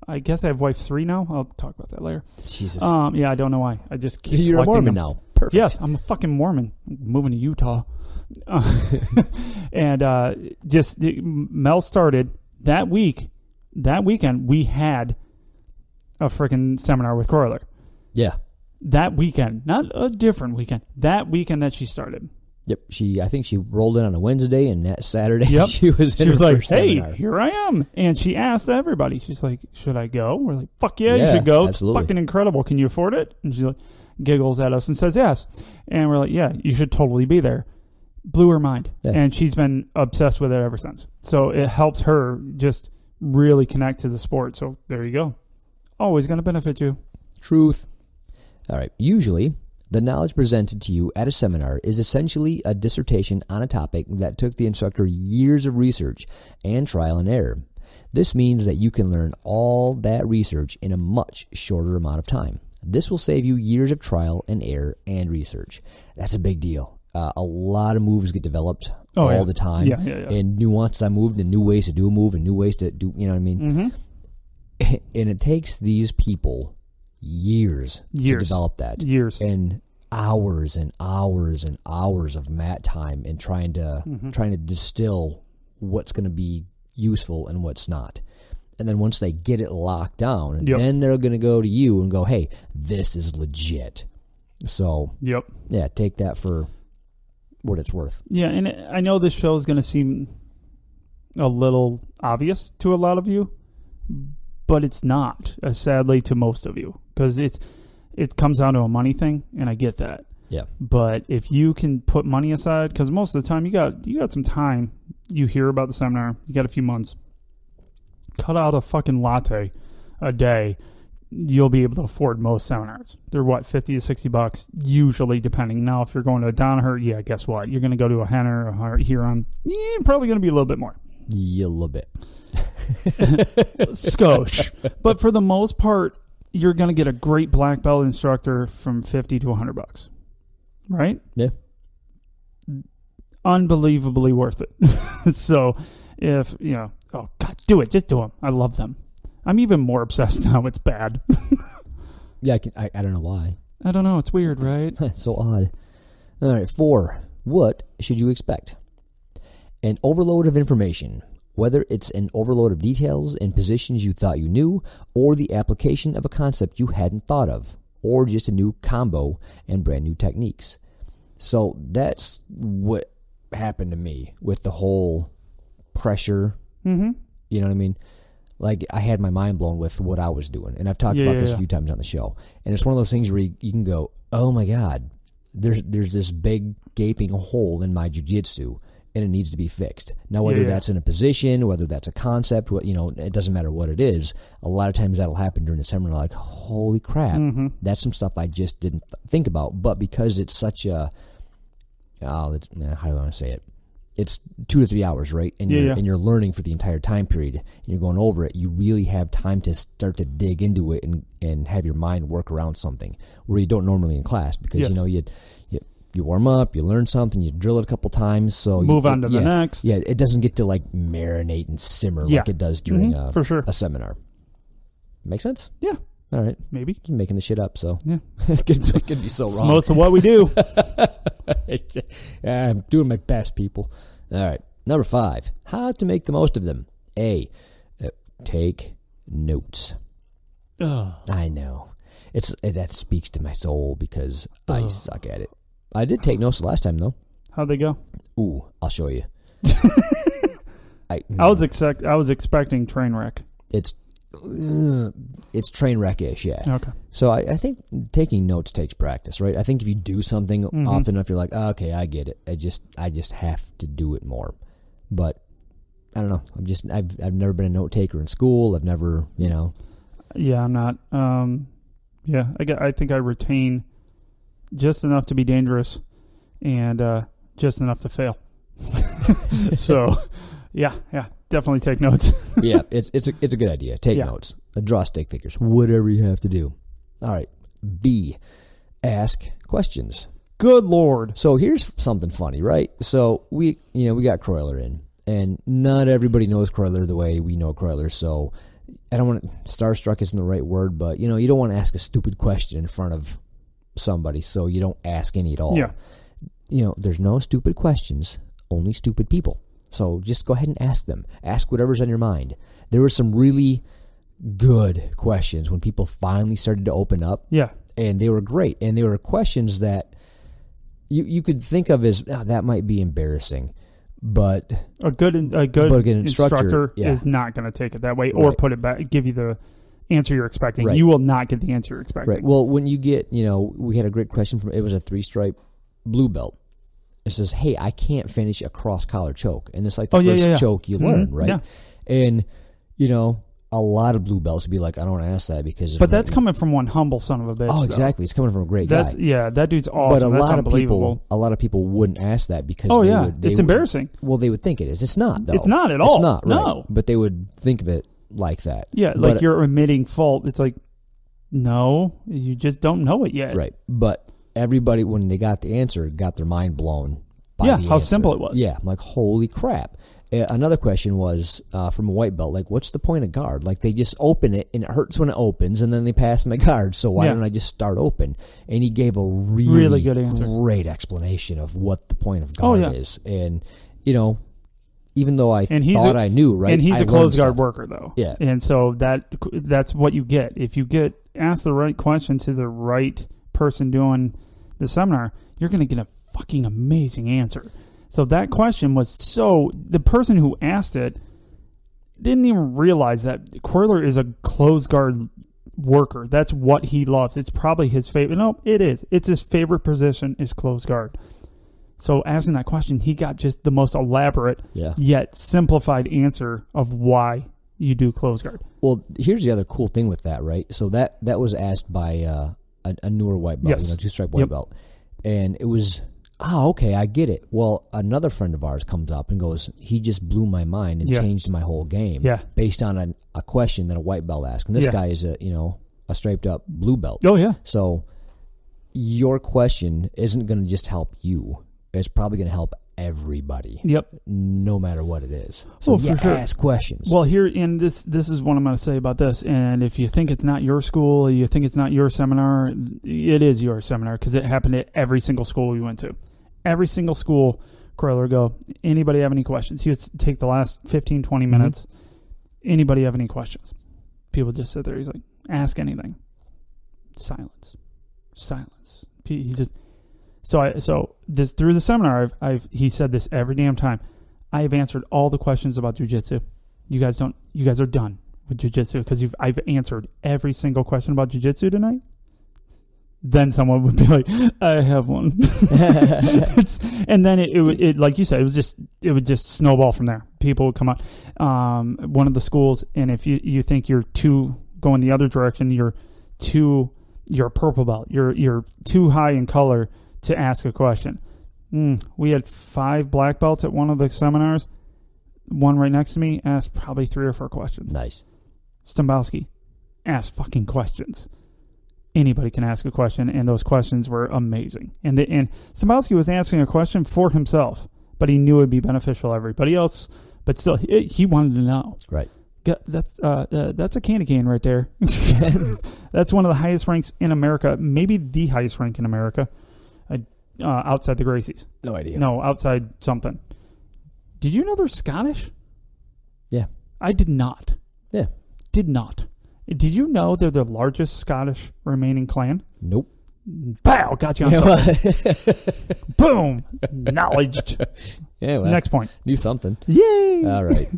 I guess I have wife 3 now. I'll talk about that later. Jesus. Yeah, I don't know why. I just keep You're a collecting Mormon them. now. Perfect. Yes, I'm a fucking Mormon. I'm moving to Utah. And Mel started that week. That weekend, we had a freaking seminar with Kroyler. Yeah. That weekend. Not a different weekend. That weekend that she started. Yep. I think she rolled in on a Wednesday, and that Saturday she was like, "Hey, seminar. here I am." And she asked everybody. She's like, "Should I go?" We're like, "Fuck yeah, you should go. Absolutely. It's fucking incredible. Can you afford it?" And she like giggles at us and says yes. And we're like, "Yeah, you should totally be there." Blew her mind. Yeah. And she's been obsessed with it ever since. So it helped her just really connect to the sport. So there you go. Always going to benefit you. Truth. All right. Usually, the knowledge presented to you at a seminar is essentially a dissertation on a topic that took the instructor years of research and trial and error. This means that you can learn all that research in a much shorter amount of time. This will save you years of trial and error and research. That's a big deal. A lot of moves get developed all the time. Yeah. And nuances are moved and new ways to do a move and new ways to do, you know what I mean? Mm-hmm. And it takes these people years to develop that. Years. And hours and hours and hours of mat time and trying to distill what's going to be useful and what's not. And then once they get it locked down, then they're going to go to you and go, "Hey, this is legit." So, yeah, take that for what it's worth. Yeah, and I know this show is going to seem a little obvious to a lot of you, but it's not, sadly, to most of you, because it comes down to a money thing, and I get that. Yeah. But if you can put money aside, because most of the time you got some time, you hear about the seminar, you got a few months, cut out a fucking latte a day, you'll be able to afford most seminars. They're $50 to $60 usually, depending. Now, if you're going to a Danaher, guess what? You're going to go to a Henner or a Huron. Probably going to be a little bit more. Yeah, a little bit. Skosh. But for the most part, you're going to get a great black belt instructor from $50 to $100. Right? Yeah. Unbelievably worth it. So, if, oh, God, do it. Just do them. I love them. I'm even more obsessed now. It's bad. Yeah, I don't know why. I don't know. It's weird, right? So odd. All right, 4. What should you expect? An overload of information, whether it's an overload of details and positions you thought you knew, or the application of a concept you hadn't thought of, or just a new combo and brand new techniques. So that's what happened to me with the whole pressure. Mm-hmm. You know what I mean? Like, I had my mind blown with what I was doing. And I've talked about this a few times on the show. And it's one of those things where you can go, oh, my God, there's this big gaping hole in my jiu-jitsu, and it needs to be fixed. Now, whether that's in a position, whether that's a concept, it doesn't matter what it is. A lot of times that'll happen during the seminar, like, holy crap, that's some stuff I just didn't think about. But because it's such a, how do I want to say it? It's 2 to 3 hours, right? And you're learning for the entire time period, and you're going over it. You really have time to start to dig into it and have your mind work around something where you don't normally in class, because you warm up, you learn something, you drill it a couple times, so move on to the next. Yeah, it doesn't get to like marinate and simmer like it does during for sure. a seminar. Make sense? Yeah. All right. Maybe. Just making the shit up, so yeah. it could be so it's wrong. most of what we do. I'm doing my best, people. All right. Number 5. How to make the most of them. A. Take notes. I know. That speaks to my soul because I suck at it. I did take notes the last time, though. How'd they go? Ooh, I'll show you. I was expecting train wreck. It's it's train wreck-ish, yeah. Okay. So I think taking notes takes practice, right? I think if you do something often enough, you're like, oh, okay, I get it. I just have to do it more. But I don't know. I've never been a note taker in school. I've never, Yeah, I'm not. I think I retain just enough to be dangerous and just enough to fail. So, yeah, definitely take notes. Yeah, it's a good idea. Take notes. Draw stick figures. Whatever you have to do. All right. B, ask questions. Good Lord. So here's something funny, right? So we got Kroyler in, and not everybody knows Kroyler the way we know Kroyler. So I don't want to, starstruck isn't the right word, but you don't want to ask a stupid question in front of somebody, so you don't ask any at all. Yeah. There's no stupid questions, only stupid people. So just go ahead and ask them. Ask whatever's on your mind. There were some really good questions when people finally started to open up. Yeah. And they were great. And they were questions that you could think of as, that might be embarrassing. But a good instructor is not going to take it that way or put it back, give you the answer you're expecting. Right. You will not get the answer you're expecting. Right. Well, when you get, we had a great question it was a 3-stripe blue belt. It says, hey, I can't finish a cross-collar choke. And it's like the first choke you learn, right? Yeah. And, a lot of blue belts would be like, I don't want to ask that because... But that's coming from one humble son of a bitch. Oh, exactly. It's coming from a great guy. Yeah, that dude's awesome. But a lot of people wouldn't ask that because... it's embarrassing. Well, they would think it is. It's not, though. It's not at all. It's not, right? No. But they would think of it like that. Yeah, like you're admitting fault. It's like, no, you just don't know it yet. Right. But everybody, when they got the answer, got their mind blown. How simple it was. Yeah, I'm like, holy crap. Another question was from a white belt, like, what's the point of guard? Like, they just open it, and it hurts when it opens, and then they pass my guard, so why don't I just start open? And he gave a really good answer. Great explanation of what the point of guard is. And, even though I thought I knew, right? And he's a closed guard worker, though. Yeah. And so that's what you get. If you get asked the right question to the right person doing the seminar, you're going to get a fucking amazing answer. So that question was the person who asked it didn't even realize that Kroyler is a closed guard worker. That's what he loves. It's probably his favorite. No, it is. It's his favorite position is closed guard. So asking that question, he got just the most elaborate yet simplified answer of why you do closed guard. Well, here's the other cool thing with that, right? So that was asked by a newer white belt, 2-stripe white belt. And it was, okay, I get it. Well, another friend of ours comes up and goes, he just blew my mind and changed my whole game based on a question that a white belt asked. And this guy is a striped up blue belt. Oh, yeah. So your question isn't going to just help you. It's probably going to help everybody. Yep. No matter what it is. So for sure. Ask questions. Well, here in this is what I'm going to say about this. And if you think it's not your school, you think it's not your seminar, it is your seminar because it happened at every single school we went to. Every single school, Kroyler go, anybody have any questions? He would take the last 15, 20 minutes. Anybody have any questions? People just sit there. He's like, ask anything. Silence. He's just... So this through the seminar, he said this every damn time. I have answered all the questions about jiu-jitsu. You guys are done with jiu-jitsu because I've answered every single question about jiu-jitsu tonight. Then someone would be like, I have one. And then it like you said, it would just snowball from there. People would come out. One of the schools, and if you think you're too going the other direction, you're a purple belt. You're too high in color to ask a question. We had 5 black belts at one of the seminars. One right next to me asked probably 3 or 4 questions. Nice. Stambowski asked fucking questions. Anybody can ask a question, and those questions were amazing. And Stambowski was asking a question for himself, but he knew it would be beneficial to everybody else. But still, he wanted to know. Right. That's a candy cane right there. That's one of the highest ranks in America, maybe the highest rank in America. Outside the Gracies. No idea. No, outside something. Did you know they're Scottish? Yeah. I did not. Yeah. Did not. Did you know they're the largest Scottish remaining clan? Nope. Pow! Got you on something. Boom! Knowledge. Yeah, well, next point. Knew something. Yay! All right.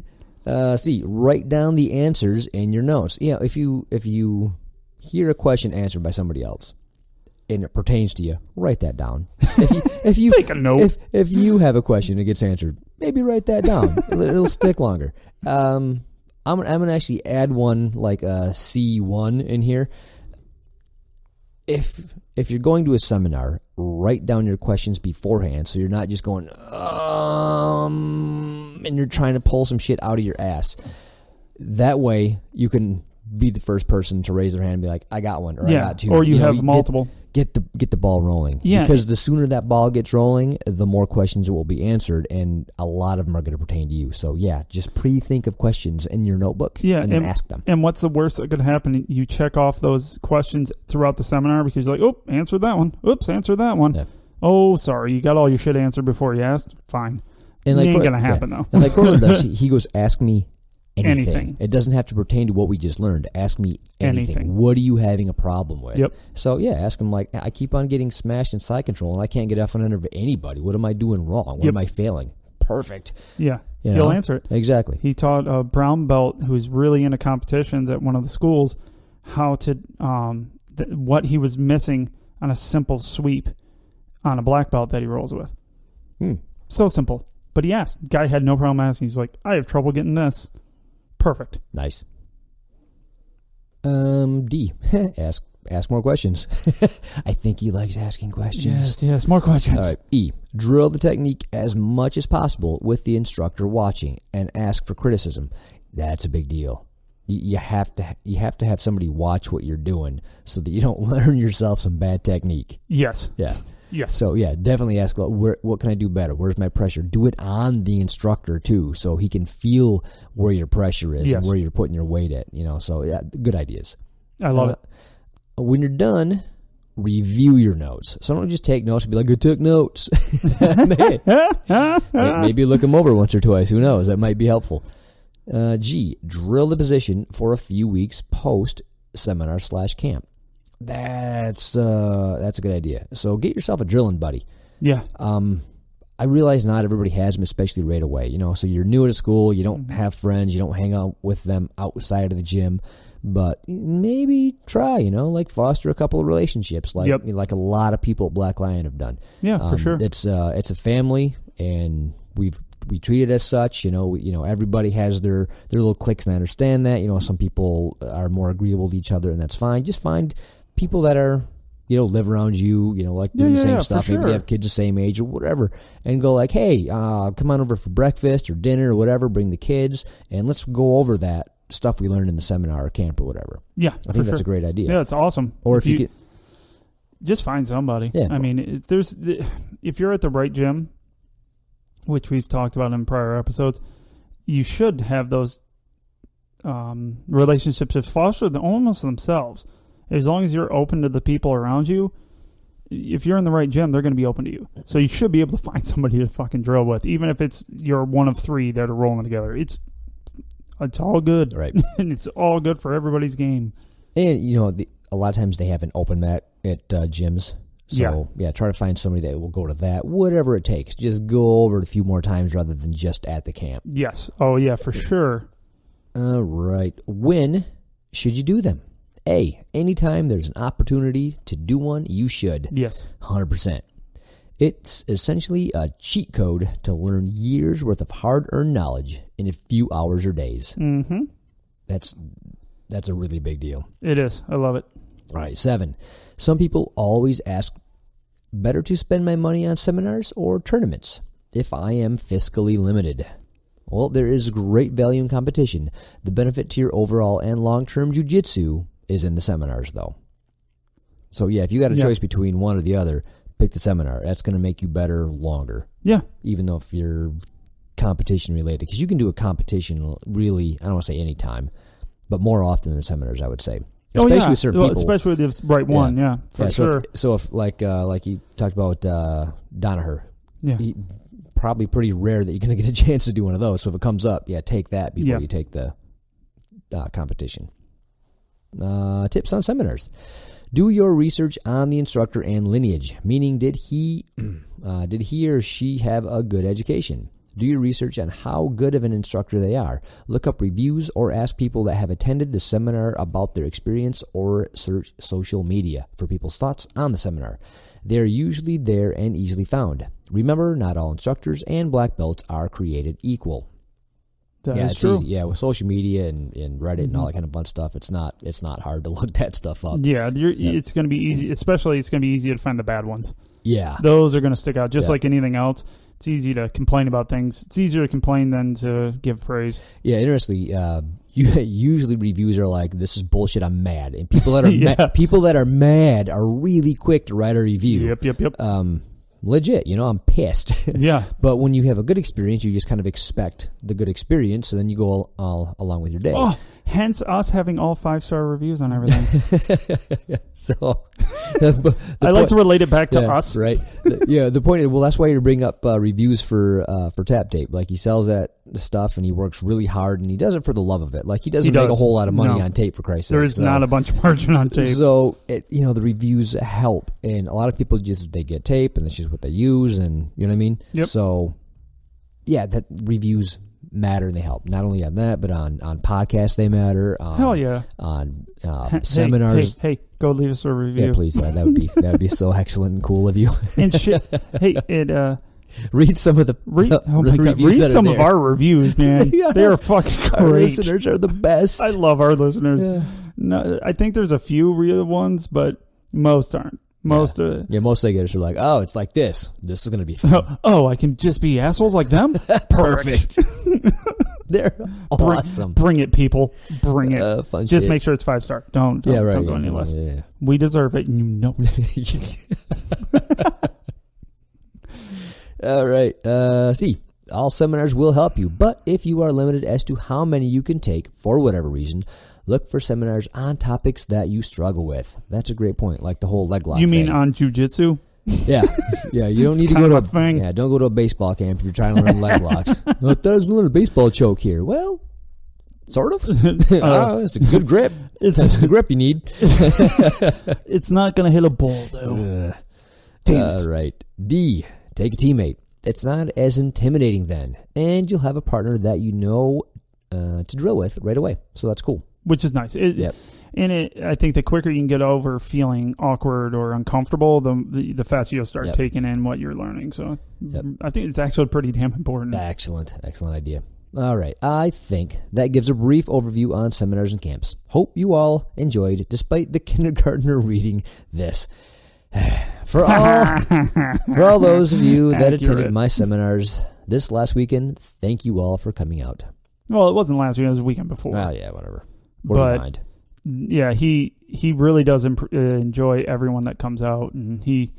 C, write down the answers in your notes. Yeah, if you hear a question answered by somebody else and it pertains to you, write that down. If you take a note. If you have a question that gets answered, maybe write that down. It'll stick longer. I'm gonna actually add one like a C1 in here. If you're going to a seminar, write down your questions beforehand so you're not just going and you're trying to pull some shit out of your ass. That way you can be the first person to raise their hand and be like, I got one, or I got two. Or you have multiple. Get the ball rolling. Yeah. Because the sooner that ball gets rolling, the more questions will be answered, and a lot of them are going to pertain to you. So, yeah, just pre-think of questions in your notebook and then ask them. And what's the worst that could happen? You check off those questions throughout the seminar because you're like, oh, answered that one. Oops, answered that one. Yeah. Oh, sorry, you got all your shit answered before you asked? Fine. And it ain't going to happen, though. And like Kroyler does, he goes, ask me anything. It doesn't have to pertain to what we just learned. Ask me anything. What are you having a problem with? Yep. So, yeah, ask him, like, I keep on getting smashed in side control, and I can't get F on under anybody. What am I doing wrong? What am I failing? Perfect. Yeah. He'll answer it. Exactly. He taught a brown belt who's really into competitions at one of the schools how to, what he was missing on a simple sweep on a black belt that he rolls with. So simple. But he asked. Guy had no problem asking. He's like, I have trouble getting this. Perfect. Nice. D. Ask more questions. I think he likes asking questions. Yes, more questions. All right. E. Drill the technique as much as possible with the instructor watching and ask for criticism. That's a big deal. You have to have somebody watch what you're doing so that you don't learn yourself some bad technique. Yes. Yeah. Yes. So, yeah, definitely ask, what can I do better? Where's my pressure? Do it on the instructor, too, so he can feel where your pressure is and where you're putting your weight at. So, yeah, good ideas. I love it. When you're done, review your notes. So don't just take notes and be like, I took notes. Maybe look them over once or twice. Who knows? That might be helpful. G, drill the position for a few weeks post-seminar/camp. That's a good idea. So get yourself a drilling buddy. Yeah. I realize not everybody has them, especially right away. So you're new at a school, you don't have friends, you don't hang out with them outside of the gym, but maybe try, like foster a couple of relationships, like a lot of people at Black Lion have done. Yeah, for sure. It's a family, and we treat it as such. Everybody has their little cliques, and I understand that. Some people are more agreeable to each other, and that's fine. Just find people that are, live around you, like doing the same stuff. Maybe they have kids the same age or whatever, and go like, hey, come on over for breakfast or dinner or whatever. Bring the kids, and let's go over that stuff we learned in the seminar or camp or whatever. Yeah, I think that's a great idea. Yeah, it's awesome. Or if you could, just find somebody. Yeah. I mean, if you're at the right gym, which we've talked about in prior episodes, you should have those relationships that foster almost themselves. As long as you're open to the people around you, if you're in the right gym, they're going to be open to you. So you should be able to find somebody to fucking drill with, even if you're one of three that are rolling together. It's all good. Right. And it's all good for everybody's game. And, a lot of times they have an open mat at gyms. So, try to find somebody that will go to that, whatever it takes. Just go over it a few more times rather than just at the camp. Yes. Oh, yeah, for sure. All right. When should you do them? A, anytime there's an opportunity to do one, you should. Yes. 100%. It's essentially a cheat code to learn years' worth of hard-earned knowledge in a few hours or days. Mm-hmm. That's a really big deal. It is. I love it. All right, 7. Some people always ask, better to spend my money on seminars or tournaments if I am fiscally limited? Well, there is great value in competition. The benefit to your overall and long-term jiu-jitsu is in the seminars, though. So, yeah, if you got a choice between one or the other, pick the seminar. That's going to make you better longer. Yeah. Even though if you're competition related. Because you can do a competition really, I don't want to say any time, but more often than seminars, I would say. Especially with certain people. Especially with the right one, for sure. So if like you talked about Danaher, he, probably pretty rare that you're going to get a chance to do one of those. So if it comes up, take that before you take the competition. Tips on seminars. Do your research on the instructor and lineage, meaning did he or she have a good education? Do your research on how good of an instructor they are. Look up reviews or ask people that have attended the seminar about their experience, or search social media for people's thoughts on the seminar. They are usually there and easily found. Remember, not all instructors and black belts are created equal. It's true. Easy. Yeah, with social media and Reddit and all that kind of fun stuff, it's not hard to look that stuff up. Yeah, it's going to be easy. Especially, it's going to be easy to find the bad ones. Yeah, those are going to stick out. Just like anything else, it's easy to complain about things. It's easier to complain than to give praise. Yeah, interestingly, usually reviews are like, "This is bullshit. I'm mad," and people that are mad are really quick to write a review. Yep. Legit, I'm pissed. Yeah. But when you have a good experience, you just kind of expect the good experience, and then you go all along with your day. Oh, hence us having all 5-star reviews on everything. So, I like to relate it back to us. Right. The point is, well, that's why you bring up reviews for tap tape. Like, he sells that stuff, and he works really hard, and he does it for the love of it. Like, he doesn't make a whole lot of money on tape, for Christ's sake. There's not a bunch of margin on tape. So, the reviews help, and a lot of people they get tape, and that's just what they use, and you know what I mean? Yep. So, yeah, that reviews matter, and they help. Not only on that, but on podcasts they matter. Hell yeah. On seminars. Hey, go leave us a review. Yeah, please. That would be so excellent and cool of you. And shit. Hey, read some of the read some of our reviews, man. Yeah. They are fucking great. Our listeners are the best. I love our listeners. Yeah. No, I think there's a few real ones, but most aren't. Most they get are like, oh, it's like this. This is gonna be fun. Oh, I can just be assholes like them. Perfect. They're awesome. Bring it, people. Bring it. Fun just shit. make sure it's 5-star. Don't go any less. Yeah. We deserve it, and you know it. All right. C. All seminars will help you, but if you are limited as to how many you can take for whatever reason, look for seminars on topics that you struggle with. That's a great point, like the whole leg lock You thing. mean on jiu-jitsu? Yeah. You don't need to go to a thing. Yeah, don't go to a baseball camp if you're trying to learn leg locks. No, I thought I was learning a baseball choke here. Well, sort of. It's a good grip. That's the grip you need. It's not going to hit a ball, though. Damn it. Right. D. Take a teammate. It's not as intimidating then, and you'll have a partner that you know to drill with right away. So that's cool. Which is nice. Yep. And I think the quicker you can get over feeling awkward or uncomfortable, the faster you'll start taking in what you're learning. So I think it's actually pretty damn important. Excellent idea. All right. I think that gives a brief overview on seminars and camps. Hope you all enjoyed, despite the kindergartner reading this. For all those of you that attended my seminars this last weekend, thank you all for coming out. Well, it wasn't last week; it was the weekend before. Oh yeah, whatever. We're behind. Yeah, he really does enjoy everyone that comes out, and he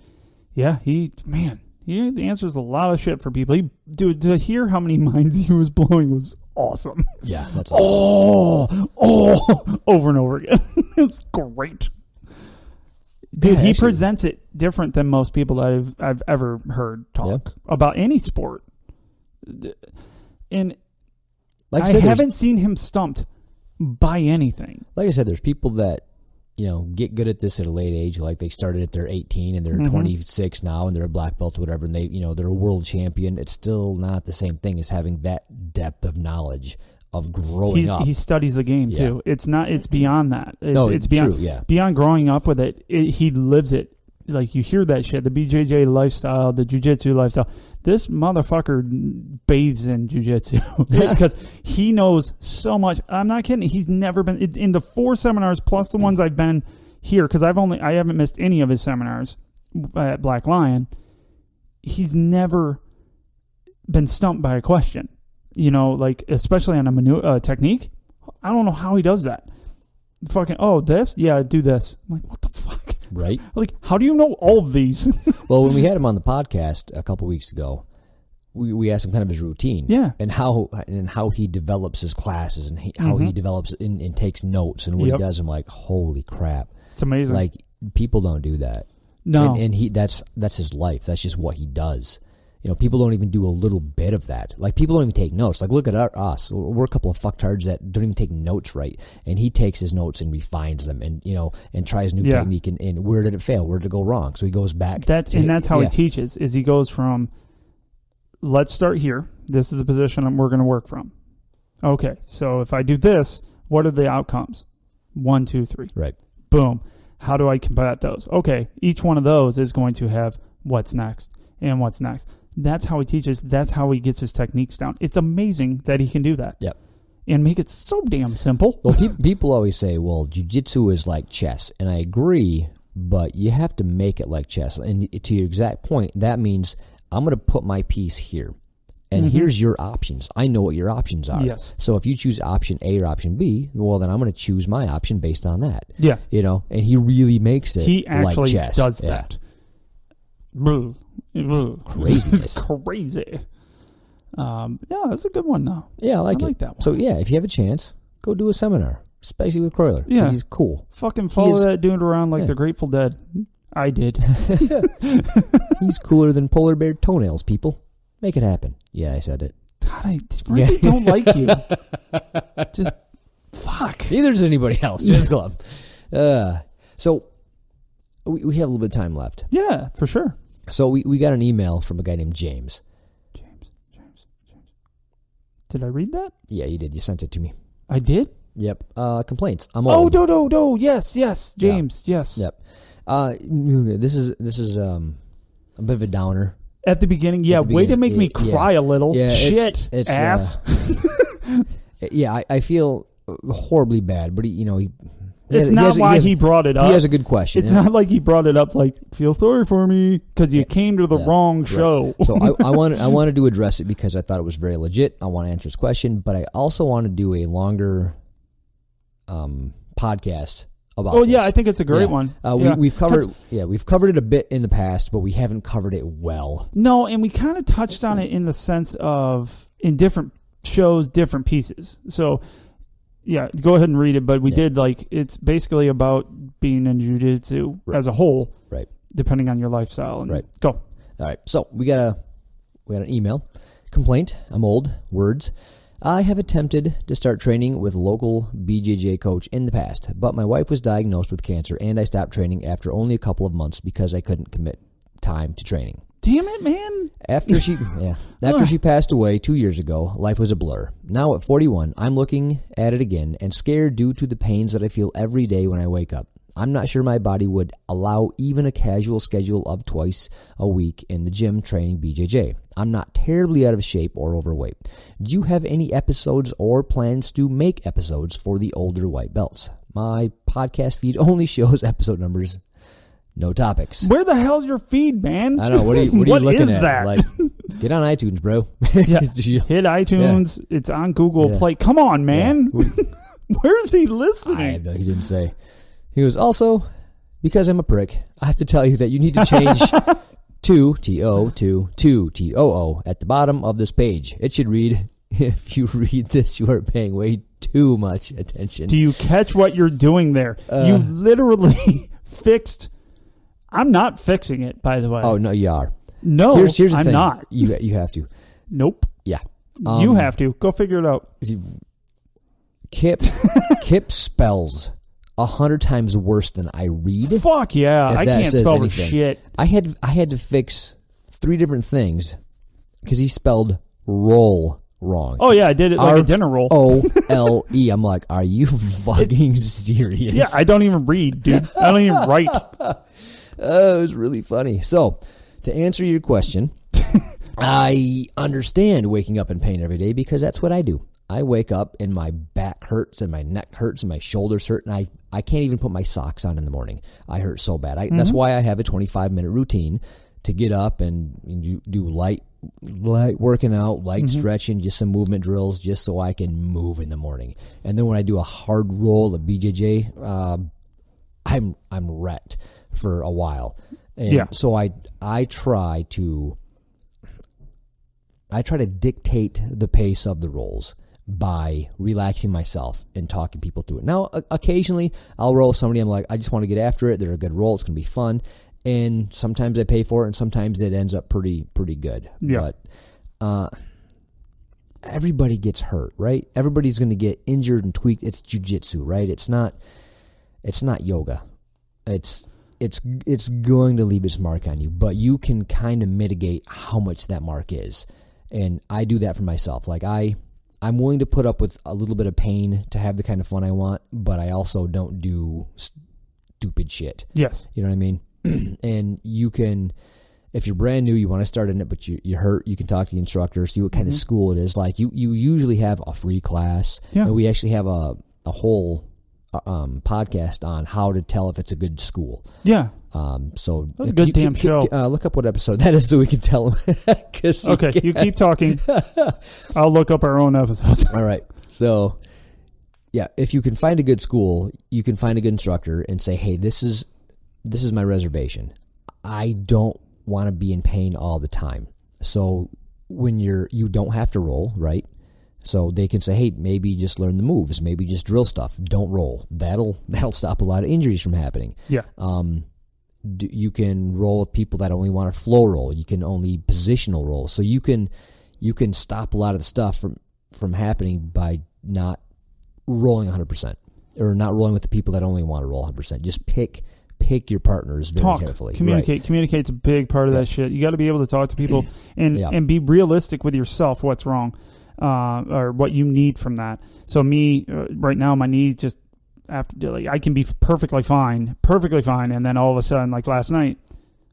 answers a lot of shit for people. To hear how many minds he was blowing was awesome. Yeah, that's awesome. Over and over again. It's great. Dude, he presents it different than most people that I've ever heard talk about any sport. And like I haven't seen him stumped by anything. Like I said, there's people that, get good at this at a late age. Like they started at they're 18 and they're 26 now and they're a black belt or whatever, and they're a world champion. It's still not the same thing as having that depth of knowledge of growing up. He studies the game too. It's beyond that. It's beyond, true, beyond growing up with it. He lives it. Like you hear that shit, the BJJ lifestyle, the jiu-jitsu lifestyle. This motherfucker bathes in jiu-jitsu because he knows so much. I'm not kidding. He's never been in the 4 seminars plus the ones I've been here, because I haven't missed any of his seminars at Black Lion. He's never been stumped by a question. Like especially on a technique. I don't know how he does that. Fucking, this? Yeah, do this. I'm like, what the fuck? Right. Like, how do you know all of these? Well, when we had him on the podcast a couple weeks ago, we asked him kind of his routine. Yeah. And how he develops his classes and how he develops and takes notes and what he does. I'm like, holy crap. It's amazing. Like, people don't do that. No. And that's his life. That's just what he does. People don't even do a little bit of that. Like, people don't even take notes. Like, look at us. We're a couple of fucktards that don't even take notes right. And he takes his notes and refines them and, and tries new technique. And where did it fail? Where did it go wrong? So he goes back. That's how he teaches, is he goes from let's start here. This is the position we're going to work from. Okay, so if I do this, what are the outcomes? 1, 2, 3. Right. Boom. How do I combat those? Okay, each one of those is going to have what's next and what's next. That's how he teaches. That's how he gets his techniques down. It's amazing that he can do that. Yep. And make it so damn simple. Well, people always say, well, jiu-jitsu is like chess. And I agree, but you have to make it like chess. And to your exact point, that means I'm going to put my piece here. And here's your options. I know what your options are. Yes. So if you choose option A or option B, well, then I'm going to choose my option based on that. Yes. You know, and he really makes it he actually like chess. Does that. Craziness. Crazy. Yeah, that's a good one, though. Yeah, I like that one. So, yeah, if you have a chance, go do a seminar, especially with Kroyler. Yeah. Because he's cool. Fucking follow that dude around like the Grateful Dead. I did. He's cooler than polar bear toenails, people. Make it happen. Yeah, I said it. God, I really don't like you. Just, fuck. Neither does anybody else. Join the club. So, we have a little bit of time left. Yeah, for sure. So, we got an email from a guy named James. James. Did I read that? Yeah, you did. You sent it to me. I did? Yep. Complaints. I'm old. Oh, no. Yes. James, yes. Yep. This is a bit of a downer. At the beginning, way to make me cry a little. Yeah, shit, it's ass. I feel horribly bad, but he brought it up. He has a good question. It's not like he brought it up like, feel sorry for me, because you came to the wrong show. So I wanted to address it because I thought it was very legit. I want to answer his question, but I also want to do a longer podcast about this. I think it's a great one. We've covered it a bit in the past, but we haven't covered it well. No, and we kind of touched on it in the sense of in different shows, different pieces. So, yeah, go ahead and read it. But we did it's basically about being in jiu-jitsu as a whole, right? Depending on your lifestyle. And go. All right. So we got an email complaint. I'm old. Words. I have attempted to start training with a local BJJ coach in the past, but my wife was diagnosed with cancer, and I stopped training after only a couple of months because I couldn't commit time to training. Damn it, man. After she passed away 2 years ago, life was a blur. Now at 41, I'm looking at it again and scared due to the pains that I feel every day when I wake up. I'm not sure my body would allow even a casual schedule of twice a week in the gym training BJJ. I'm not terribly out of shape or overweight. Do you have any episodes or plans to make episodes for the older white belts? My podcast feed only shows episode numbers, no topics. Where the hell's your feed, man? I don't know. What are you looking at? That? Like, get on iTunes, bro. Hit iTunes. Yeah. It's on Google Play. Come on, man. Yeah. Where is he listening? He didn't say. He goes, also, because I'm a prick, I have to tell you that you need to change to T-O to T-O-O at the bottom of this page. It should read, if you read this, you are paying way too much attention. Do you catch what you're doing there? You literally fixed... I'm not fixing it, by the way. Oh, no, you are. No, here's the I'm thing. not. You have to. Nope. Yeah. You have to. Go figure it out. Kip spells 100 times worse than I read. Fuck yeah. I can't spell for shit. I had to fix 3 different things because he spelled roll wrong. Oh, yeah, I did it like a dinner roll. O-L-E. I'm like, are you fucking serious? Yeah, I don't even read, dude. I don't even write. It was really funny. So, to answer your question, I understand waking up in pain every day because that's what I do. I wake up and my back hurts and my neck hurts and my shoulders hurt and I can't even put my socks on in the morning. I hurt so bad. That's why I have a 25-minute routine to get up and do light working out, light stretching, just some movement drills just so I can move in the morning. And then when I do a hard roll of BJJ, I'm wrecked for a while. And so I try to dictate the pace of the rolls by relaxing myself and talking people through it. Now, occasionally I'll roll somebody. I'm like, I just want to get after it. They're a good roll. It's going to be fun. And sometimes I pay for it, and sometimes it ends up pretty good. Yeah. But everybody gets hurt, right? Everybody's going to get injured and tweaked. It's jiu-jitsu, right? It's not yoga. It's going to leave its mark on you, but you can kind of mitigate how much that mark is. And I do that for myself. Like I'm willing to put up with a little bit of pain to have the kind of fun I want, but I also don't do stupid shit. Yes. You know what I mean? And you can, if you're brand new, you want to start in it, but you hurt, you can talk to the instructor, see what kind of school it is. Like you usually have a free class. Yeah. And we actually have a whole podcast on how to tell if it's a good school. Yeah. So that was a good damn show. Look up what episode that is so we can tell them. Okay, you keep talking. I'll look up our own episodes. All right. So, yeah, if you can find a good school, you can find a good instructor and say, hey, this is my reservation. I don't want to be in pain all the time. So when you don't have to roll, right? So they can say, hey, maybe just learn the moves, maybe just drill stuff. Don't roll. That'll stop a lot of injuries from happening. Yeah. You can roll with people that only want to flow roll. You can only positional roll. So you can stop a lot of the stuff from happening by not rolling 100% or not rolling with the people that only want to roll 100%. Just pick your partners very carefully. Communicate. Right. Communicate's a big part of that shit. You got to be able to talk to people and be realistic with yourself. What's wrong, or what you need from that. So me right now, my knees just after I can be perfectly fine, and then all of a sudden, like last night,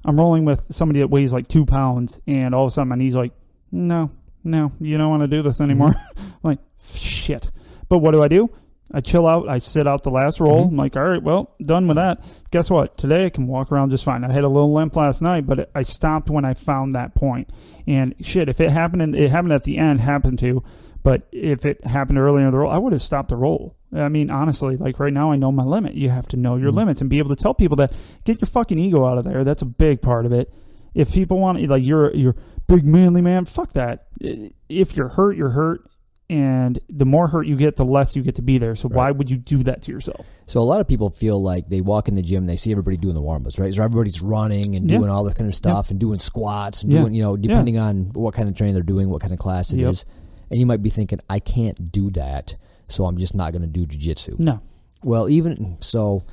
I'm rolling with somebody that weighs like 2 pounds, and all of a sudden my knee's like, no, you don't want to do this anymore. Like shit. But what do? I chill out. I sit out the last roll. I'm like, all right, well, done with that. Guess what? Today I can walk around just fine. I had a little limp last night, but I stopped when I found that point. And shit, if it happened, it happened at the end, happened to. But if it happened earlier in the roll, I would have stopped the roll. I mean, honestly, like right now, I know my limit. You have to know your limits and be able to tell people that. Get your fucking ego out of there. That's a big part of it. If people want, like, you're big manly man, fuck that. If you're hurt, you're hurt. And the more hurt you get, the less you get to be there. So why would you do that to yourself? So a lot of people feel like they walk in the gym and they see everybody doing the warm-ups, right? So everybody's running and doing all this kind of stuff and doing squats and doing, depending on what kind of training they're doing, what kind of class it is. And you might be thinking, I can't do that, so I'm just not going to do jiu-jitsu. No. Well, even so,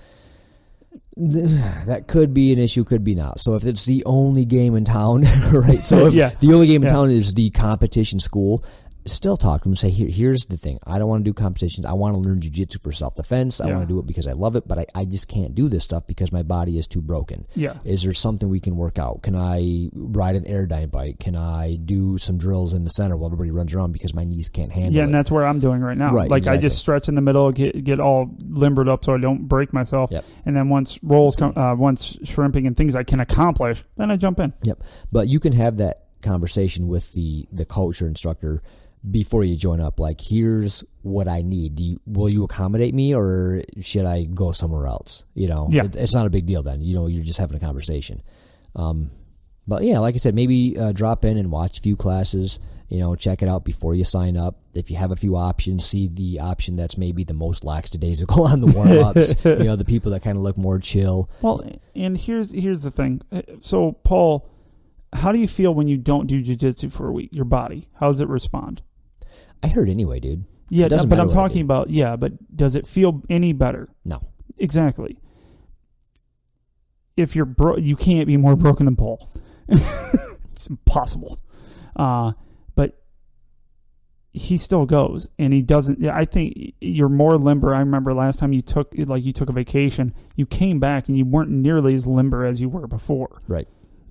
that could be an issue, could be not. So if it's the only game in town, right? So if the only game in town is the competition school, still talk to them and say, here's the thing. I don't want to do competitions. I want to learn jiu-jitsu for self-defense. I want to do it because I love it, but I just can't do this stuff because my body is too broken. Yeah. Is there something we can work out? Can I ride an airdyne bike? Can I do some drills in the center while everybody runs around because my knees can't handle it? Yeah, and that's where I'm doing right now. Right, like exactly. I just stretch in the middle, get all limbered up so I don't break myself. Yep. And then once rolls come, once shrimping and things I can accomplish, then I jump in. Yep. But you can have that conversation with the coach or instructor before you join up. Like, here's what I need. Will you accommodate me, or should I go somewhere else? It's not a big deal then. You're just having a conversation. But yeah, like I said, maybe drop in and watch a few classes. Check it out before you sign up. If you have a few options, see the option that's maybe the most lackadaisical on the warm-ups. The people that kind of look more chill. Well, and here's the thing. So, Paul, how do you feel when you don't do jiu-jitsu for a week? Your body, how does it respond? I hurt anyway, dude. Yeah, but I'm talking about, but does it feel any better? No. Exactly. If you're you can't be more broken than Paul. It's impossible. But he still goes, and he doesn't. I think you're more limber. I remember last time you took a vacation, you came back and you weren't nearly as limber as you were before. Right.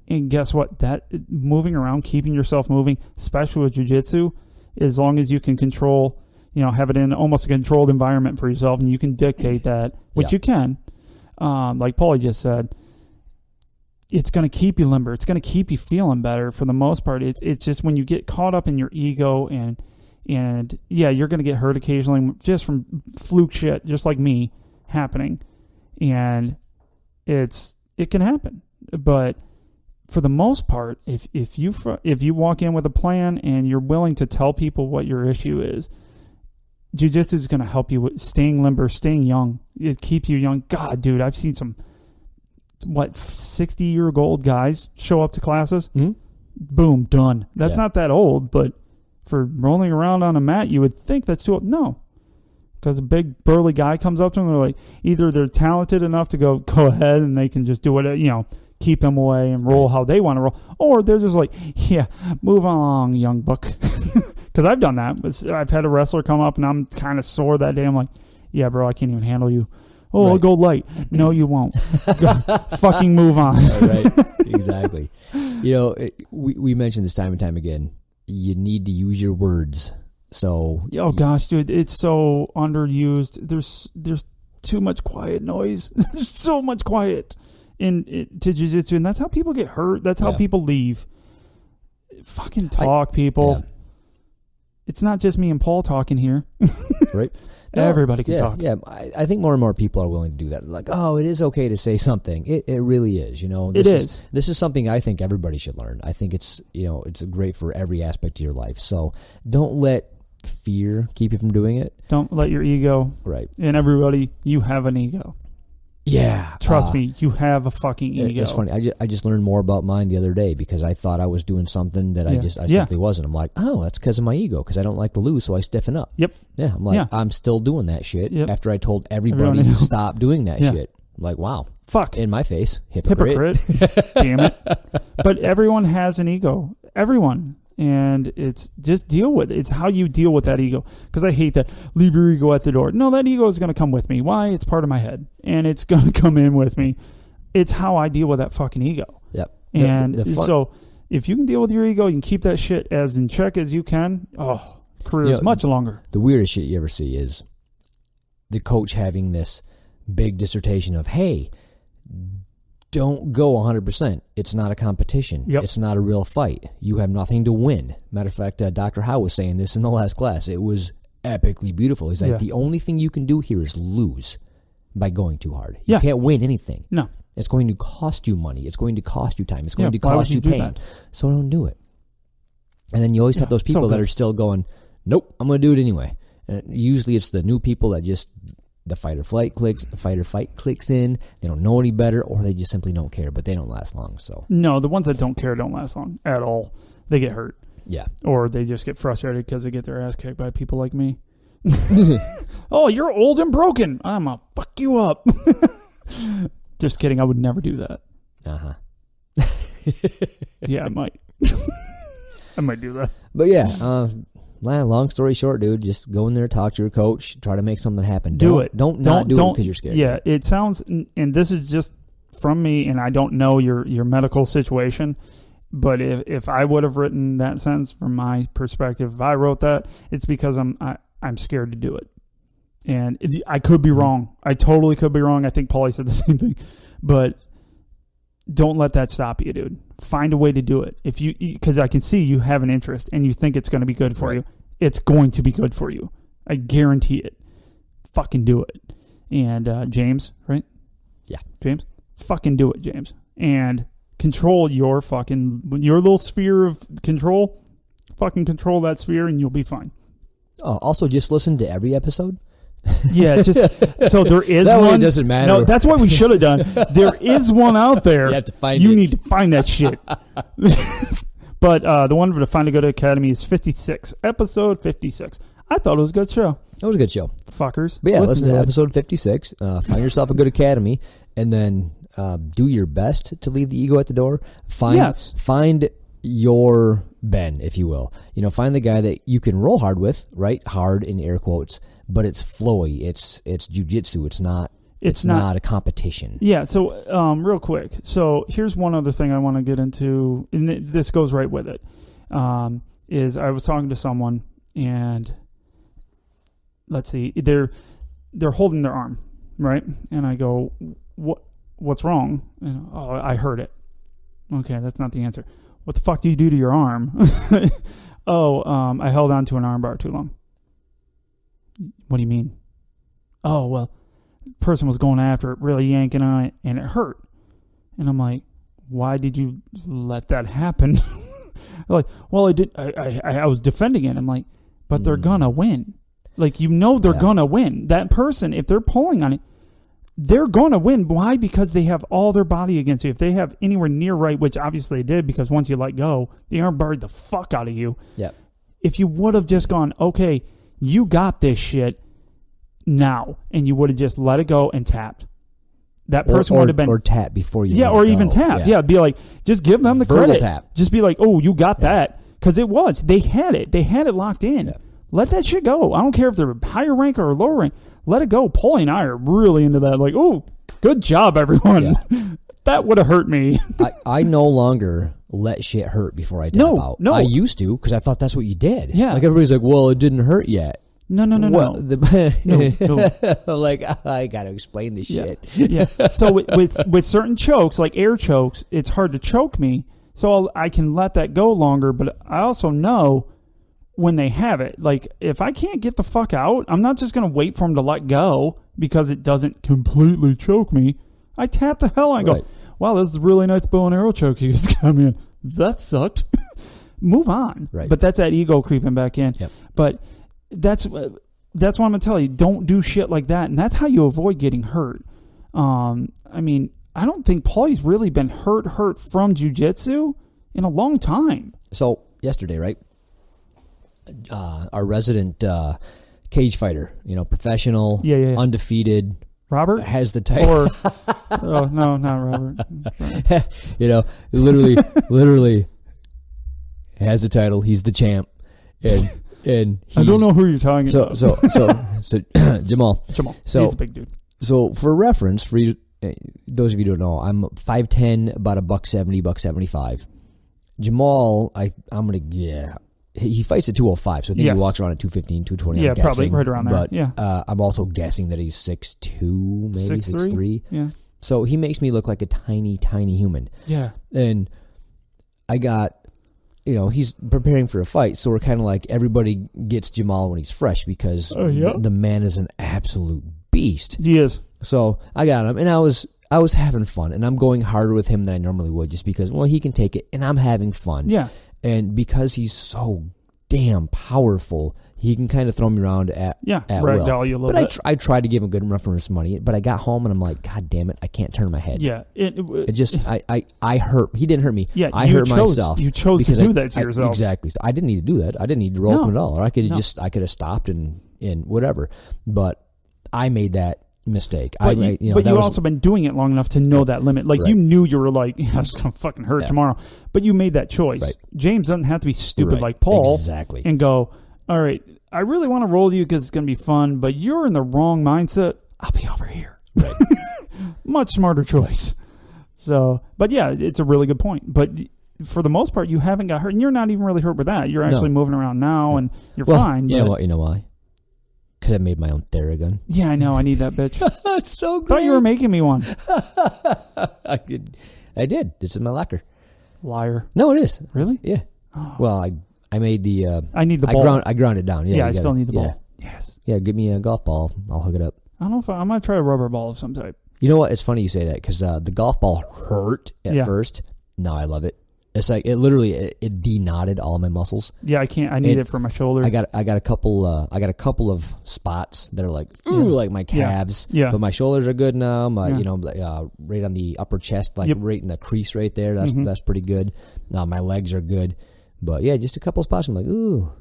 And guess what? That moving around, keeping yourself moving, especially with jiu-jitsu, as long as you can control, have it in almost a controlled environment for yourself, and you can dictate that, which you can, like Paulie just said, it's going to keep you limber. It's going to keep you feeling better for the most part. It's just when you get caught up in your ego and you're going to get hurt occasionally just from fluke shit, just like me, happening. And it can happen. But for the most part, if you walk in with a plan and you're willing to tell people what your issue is, jiu-jitsu is going to help you with staying limber, staying young. It keeps you young. God, dude, I've seen some 60-year-old guys show up to classes. Mm-hmm. Boom, done. That's not that old, but for rolling around on a mat, you would think that's too old. No, because a big burly guy comes up to them, they're like, either they're talented enough to go ahead and they can just do it, keep them away and roll how they want to roll. Or they're just like, yeah, move along, young buck. Because I've done that. I've had a wrestler come up and I'm kind of sore that day. I'm like, yeah, bro, I can't even handle you. Oh, I'll go light. No, you won't. Fucking move on. Right. Exactly. We mentioned this time and time again. You need to use your words. So. Oh gosh, dude, it's so underused. There's too much quiet noise. There's so much quiet to jiu-jitsu, and that's how people get hurt. That's how people leave. Fucking talk, people. Yeah. It's not just me and Paul talking here. Right. No, everybody can talk. Yeah, I think more and more people are willing to do that. Like, oh, it is okay to say something. It really is. This is something I think everybody should learn. I think it's great for every aspect of your life. So don't let fear keep you from doing it. Don't let your ego. Right. And everybody, you have an ego. Yeah. Trust me, you have a fucking ego. It's funny. I just learned more about mine the other day because I thought I was doing something that I simply wasn't. I'm like, oh, that's because of my ego, because I don't like to lose, so I stiffen up. Yep. Yeah. I'm like, I'm still doing that shit after I told everybody to stop doing that shit. I'm like, wow. Fuck. In my face. Hypocrite. Damn it. But everyone has an ego. Everyone. And it's just deal with it. It's how you deal with that ego. Because I hate that. Leave your ego at the door. No, that ego is going to come with me. Why? It's part of my head. And it's going to come in with me. It's how I deal with that fucking ego. Yep. And so if you can deal with your ego, you can keep that shit as in check as you can. Oh, career is much longer. The weirdest shit you ever see is the coach having this big dissertation of, hey, don't go 100%. It's not a competition. Yep. It's not a real fight. You have nothing to win. Matter of fact, Dr. Howe was saying this in the last class. It was epically beautiful. He's like, the only thing you can do here is lose by going too hard. You can't win anything. No. It's going to cost you money. It's going to cost you time. It's going to cost you pain. So don't do it. And then you always have those people that are still going, nope, I'm going to do it anyway. And usually it's the new people that just... The fight or fight clicks in. They don't know any better, or they just simply don't care. But they don't last long. So no, the ones that don't care don't last long at all. They get hurt. Yeah, or they just get frustrated because they get their ass kicked by people like me. Oh, you're old and broken. I'm gonna fuck you up. Just kidding. I would never do that. Yeah, I might. I might do that. But yeah. Long story short, dude, just go in there, talk to your coach, try to make something happen. Do it. Don't do it because you're scared. Yeah, it sounds, and this is just from me, and I don't know your medical situation, but if I would have written that sentence from my perspective, if I wrote that, it's because I'm scared to do it. And I could be wrong. I totally could be wrong. I think Paulie said the same thing. But don't let that stop you, dude. Find a way to do it. Because I can see you have an interest and you think it's going to be good for you. It's going to be good for you. I guarantee it. Fucking do it. And James, right? Yeah. James? Fucking do it, James. And control your little sphere of control. Fucking control that sphere and you'll be fine. Oh, also just listen to every episode. Yeah, just so there is that one. Way it doesn't matter. No, that's what we should have done. There is one out there. You have to find You need to find that shit. But the one to find a good academy is 56, episode 56. I thought it was a good show. It was a good show, fuckers. But yeah, listen to episode 56. Find yourself a good academy, and then do your best to leave the ego at the door. Find your Ben, if you will. Find the guy that you can roll hard with, right? Hard in air quotes. But it's flowy. It's jiu-jitsu. It's not a competition. Yeah. So real quick. So here's one other thing I want to get into, and this goes right with it. Is I was talking to someone, and let's see, they're holding their arm, right? And I go, what's wrong? And, oh, I hurt it. Okay, that's not the answer. What the fuck do you do to your arm? I held on to an arm bar too long. What do you mean? Oh, well, the person was going after it, really yanking on it, and it hurt. And I'm like, why did you let that happen? Like, well, I did. I was defending it. I'm like, but they're gonna win. Like, they're gonna win. That person, if they're pulling on it, they're gonna win. Why? Because they have all their body against you. If they have anywhere near right, which obviously they did, because once you let go, the arm barred the fuck out of you. Yep. If you would have just gone, okay, you got this shit now, and you would have just let it go and tapped, that person would have been... Or tap before you or even tap. Yeah, be like, just give them the verbal credit. Tap. Just be like, oh, you got that. Because it was. They had it. They had it locked in. Yeah. Let that shit go. I don't care if they're higher rank or lower rank. Let it go. Paulie and I are really into that. Like, oh, good job, everyone. Yeah. That would have hurt me. I no longer let shit hurt before I tap out. No. I used to because I thought that's what you did. Yeah. Like everybody's like, well, it didn't hurt yet. No. Well, No. I'm like, I got to explain this shit. Yeah. So with certain chokes, like air chokes, it's hard to choke me. So I can let that go longer, but I also know when they have it. Like, if I can't get the fuck out, I'm not just going to wait for them to let go because it doesn't completely choke me. I tap the hell out and go, wow, this is a really nice bow and arrow choke you just got me in. That sucked. Move on. Right. But that's that ego creeping back in. Yep. But that's what I'm going to tell you. Don't do shit like that. And that's how you avoid getting hurt. I mean, I don't think Paulie's really been hurt from jiu-jitsu in a long time. So yesterday, right? Our resident cage fighter, professional, undefeated. Robert has the title. Oh no, not Robert. literally has the title. He's the champ, and he's, I don't know who you're talking about. So Jamal. So he's a big dude. So for reference, for you, those of you who don't know, I'm 5'10", about $170, $175. Jamal, he fights at 205, so I think he walks around at 215, 220. Yeah, I'm probably guessing. right around there. But I'm also guessing that he's 6'2", maybe 6'3". Yeah. So he makes me look like a tiny, tiny human. Yeah. And I got, he's preparing for a fight, so we're kind of like everybody gets Jamal when he's fresh because the man is an absolute beast. He is. So I got him, and I was having fun, and I'm going harder with him than I normally would just because, he can take it, and I'm having fun. Yeah. And because he's so damn powerful, he can kind of throw me around at will. You a little bit. I tried to give him a good run for his money, but I got home and I'm like, God damn it, I can't turn my head. Yeah. I hurt. He didn't hurt me. Yeah, I hurt myself. You chose to do that to yourself. Exactly. So I didn't need to do that. I didn't need to roll him at all. Or I could have stopped and whatever. But I made that mistake. But you've also been doing it long enough to know that limit. Like you knew you were like, it's going to fucking hurt tomorrow. But you made that choice. Right. James doesn't have to be stupid like Paul. Exactly. And go, all right, I really want to roll you because it's going to be fun, but you're in the wrong mindset. I'll be over here. Right. Much smarter choice. So, but yeah, it's a really good point. But for the most part, you haven't got hurt, and you're not even really hurt with that. You're actually moving around now, and you're fine. You know what? You know why? Because I made my own Theragun. Yeah, I know. I need that bitch. It's so great. Thought you were making me one. I did. It's in my locker. Liar. No, it is. Really? Yeah. Oh. Well, I made the... I need the ball. I ground it down. Yeah, I still need the ball. Yes. Yeah, give me a golf ball. I'll hook it up. I don't know if I'm going to try a rubber ball of some type. You know what? It's funny you say that because the golf ball hurt at first. Now I love it. It's like it literally it de-knotted all my muscles. Yeah, I can't. I need it for my shoulder. I got a couple of spots that are like like my calves. Yeah. But my shoulders are good now. My right on the upper chest, right in the crease right there. That's pretty good. My legs are good. But yeah, just a couple spots. I'm like, ooh,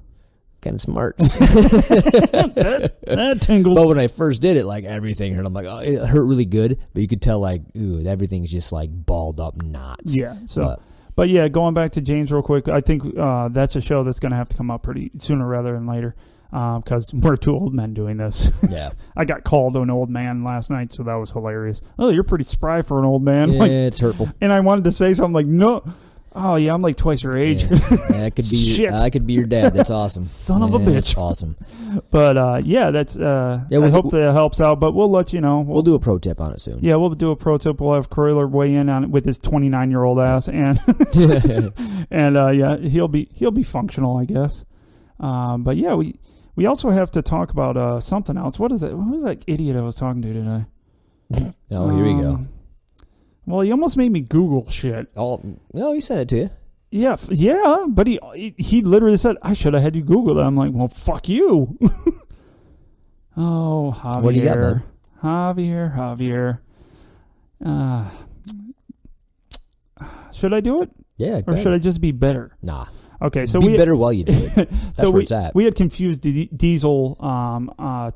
kind of smart. that tingled. But when I first did it, like everything hurt. I'm like, oh, it hurt really good. But you could tell like, ooh, everything's just like balled up knots. Yeah. So. But yeah, going back to James real quick, I think that's a show that's going to have to come up pretty sooner rather than later because we're two old men doing this. Yeah. I got called an old man last night, so that was hilarious. Oh, you're pretty spry for an old man. Yeah, it's hurtful. And I wanted to say something like, no. Oh, yeah, I'm like twice your age. Yeah. I could be your dad. That's awesome. Son of a bitch. That's awesome. But, that's I hope that helps out, but we'll let you know. We'll do a pro tip on it soon. Yeah, we'll do a pro tip. We'll have Kroyler weigh in on it with his 29-year-old ass, and and he'll be functional, I guess. But yeah, we also have to talk about something else. What is it? What was that idiot I was talking to today? Oh, here we go. Well, he almost made me Google shit. Oh, no, he sent it to you. Yeah, but he literally said, I should have had you Google that. I'm like, well, fuck you. Oh, Javier. What do you got, bud? Javier. Should I do it? Yeah, or should I just be better? Nah. Okay, so be better while you do it. That's so where it's at. We had confused Diesel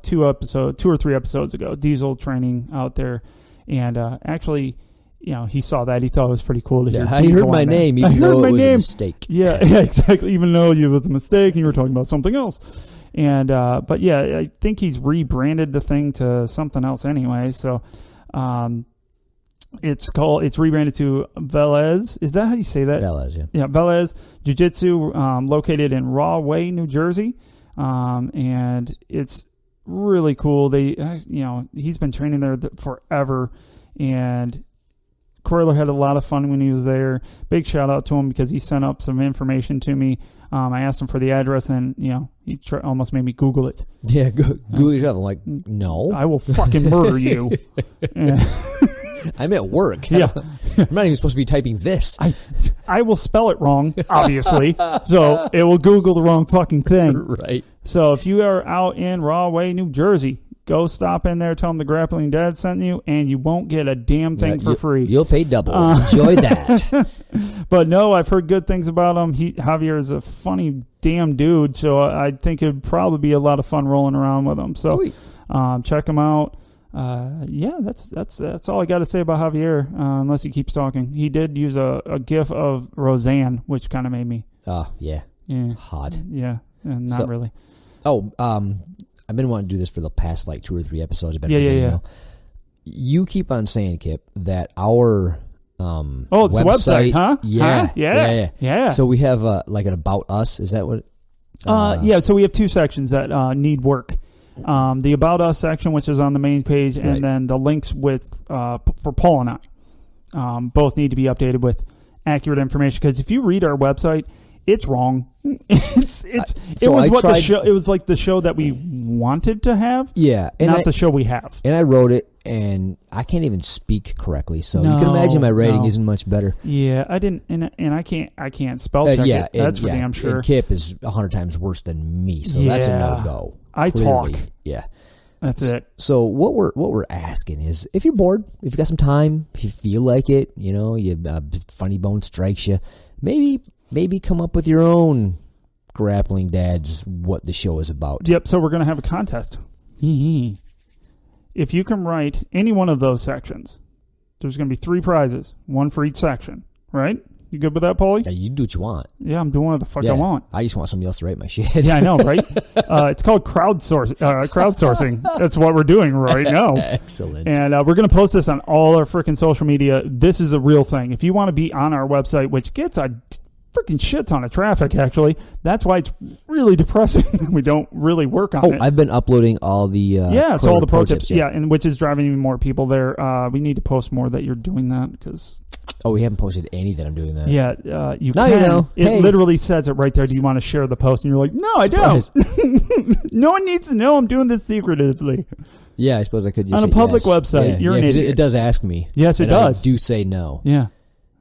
2 or 3 episodes ago. Diesel training out there. And actually, he saw that. He thought it was pretty cool to hear. Yeah, he heard my name, even though it was a mistake. Yeah, exactly. Even though it was a mistake and you were talking about something else. And but yeah, I think he's rebranded the thing to something else anyway. So it's rebranded to Velez. Is that how you say that? Velez, yeah. Yeah, Velez Jiu-Jitsu, located in Rahway, New Jersey. And it's really cool. They, he's been training there forever, and Kroyler had a lot of fun when he was there. Big shout out to him because he sent up some information to me. I asked him for the address, and he almost made me Google it. Yeah, Google yourself. I'm like, no, I will fucking murder you. I'm at work. Yeah, I'm not even supposed to be typing this. I will spell it wrong, obviously, so it will Google the wrong fucking thing. Right. So if you are out in Rahway, New Jersey, go stop in there, tell them the Grappling Dad sent you, and you won't get a damn thing for free. You'll pay double. Enjoy that. But no, I've heard good things about him. Javier is a funny damn dude, so I think it'd probably be a lot of fun rolling around with him. So check him out. That's all I got to say about Javier, unless he keeps talking. He did use a gif of Roseanne, which kind of made me... yeah. Hot. Yeah, not really. I've been wanting to do this for the past 2 or 3 episodes. Yeah. You keep on saying, Kip, that our it's the website, huh? Yeah, huh? Yeah. So we have an About Us. Is that what? So we have 2 sections that need work. The About Us section, which is on the main page, and then the links for Paul and I. Both need to be updated with accurate information, because if you read our website, it's wrong. It was like the show that we wanted to have. Yeah, and not the show we have. And I wrote it, and I can't even speak correctly, so you can imagine my writing isn't much better. Yeah, I didn't, and I can't spell check it. That's for damn sure. And Kip is 100 times worse than me, so that's a no-go. I clearly. Talk. Yeah. That's it. So what we're asking is, if you're bored, if you got some time, if you feel like it, funny bone strikes you, maybe come up with your own Grappling Dads, what the show is about. Yep, so we're going to have a contest. If you can write any one of those sections, there's going to be 3 prizes, 1 for each section, right? You good with that, Paulie? Yeah, you do what you want. Yeah, I'm doing what the fuck I want. I just want somebody else to write my shit. Yeah, I know, right? It's called crowdsourcing. That's what we're doing right now. Excellent. And we're going to post this on all our freaking social media. This is a real thing. If you want to be on our website, which gets a freaking shit ton of traffic, actually, that's why it's really depressing. We don't really work on it. I've been uploading all the so all the pro tips. Yeah, and which is driving even more people there. We need to post more that you're doing that, because... Oh, we haven't posted any that I'm doing that. Yeah, you can. It literally says it right there. Do you want to share the post? And you're like, no, I don't. No one needs to know I'm doing this secretively. Yeah, I suppose I could just on a public website. You're an idiot. It does ask me. Yes, it does. I do say no. Yeah,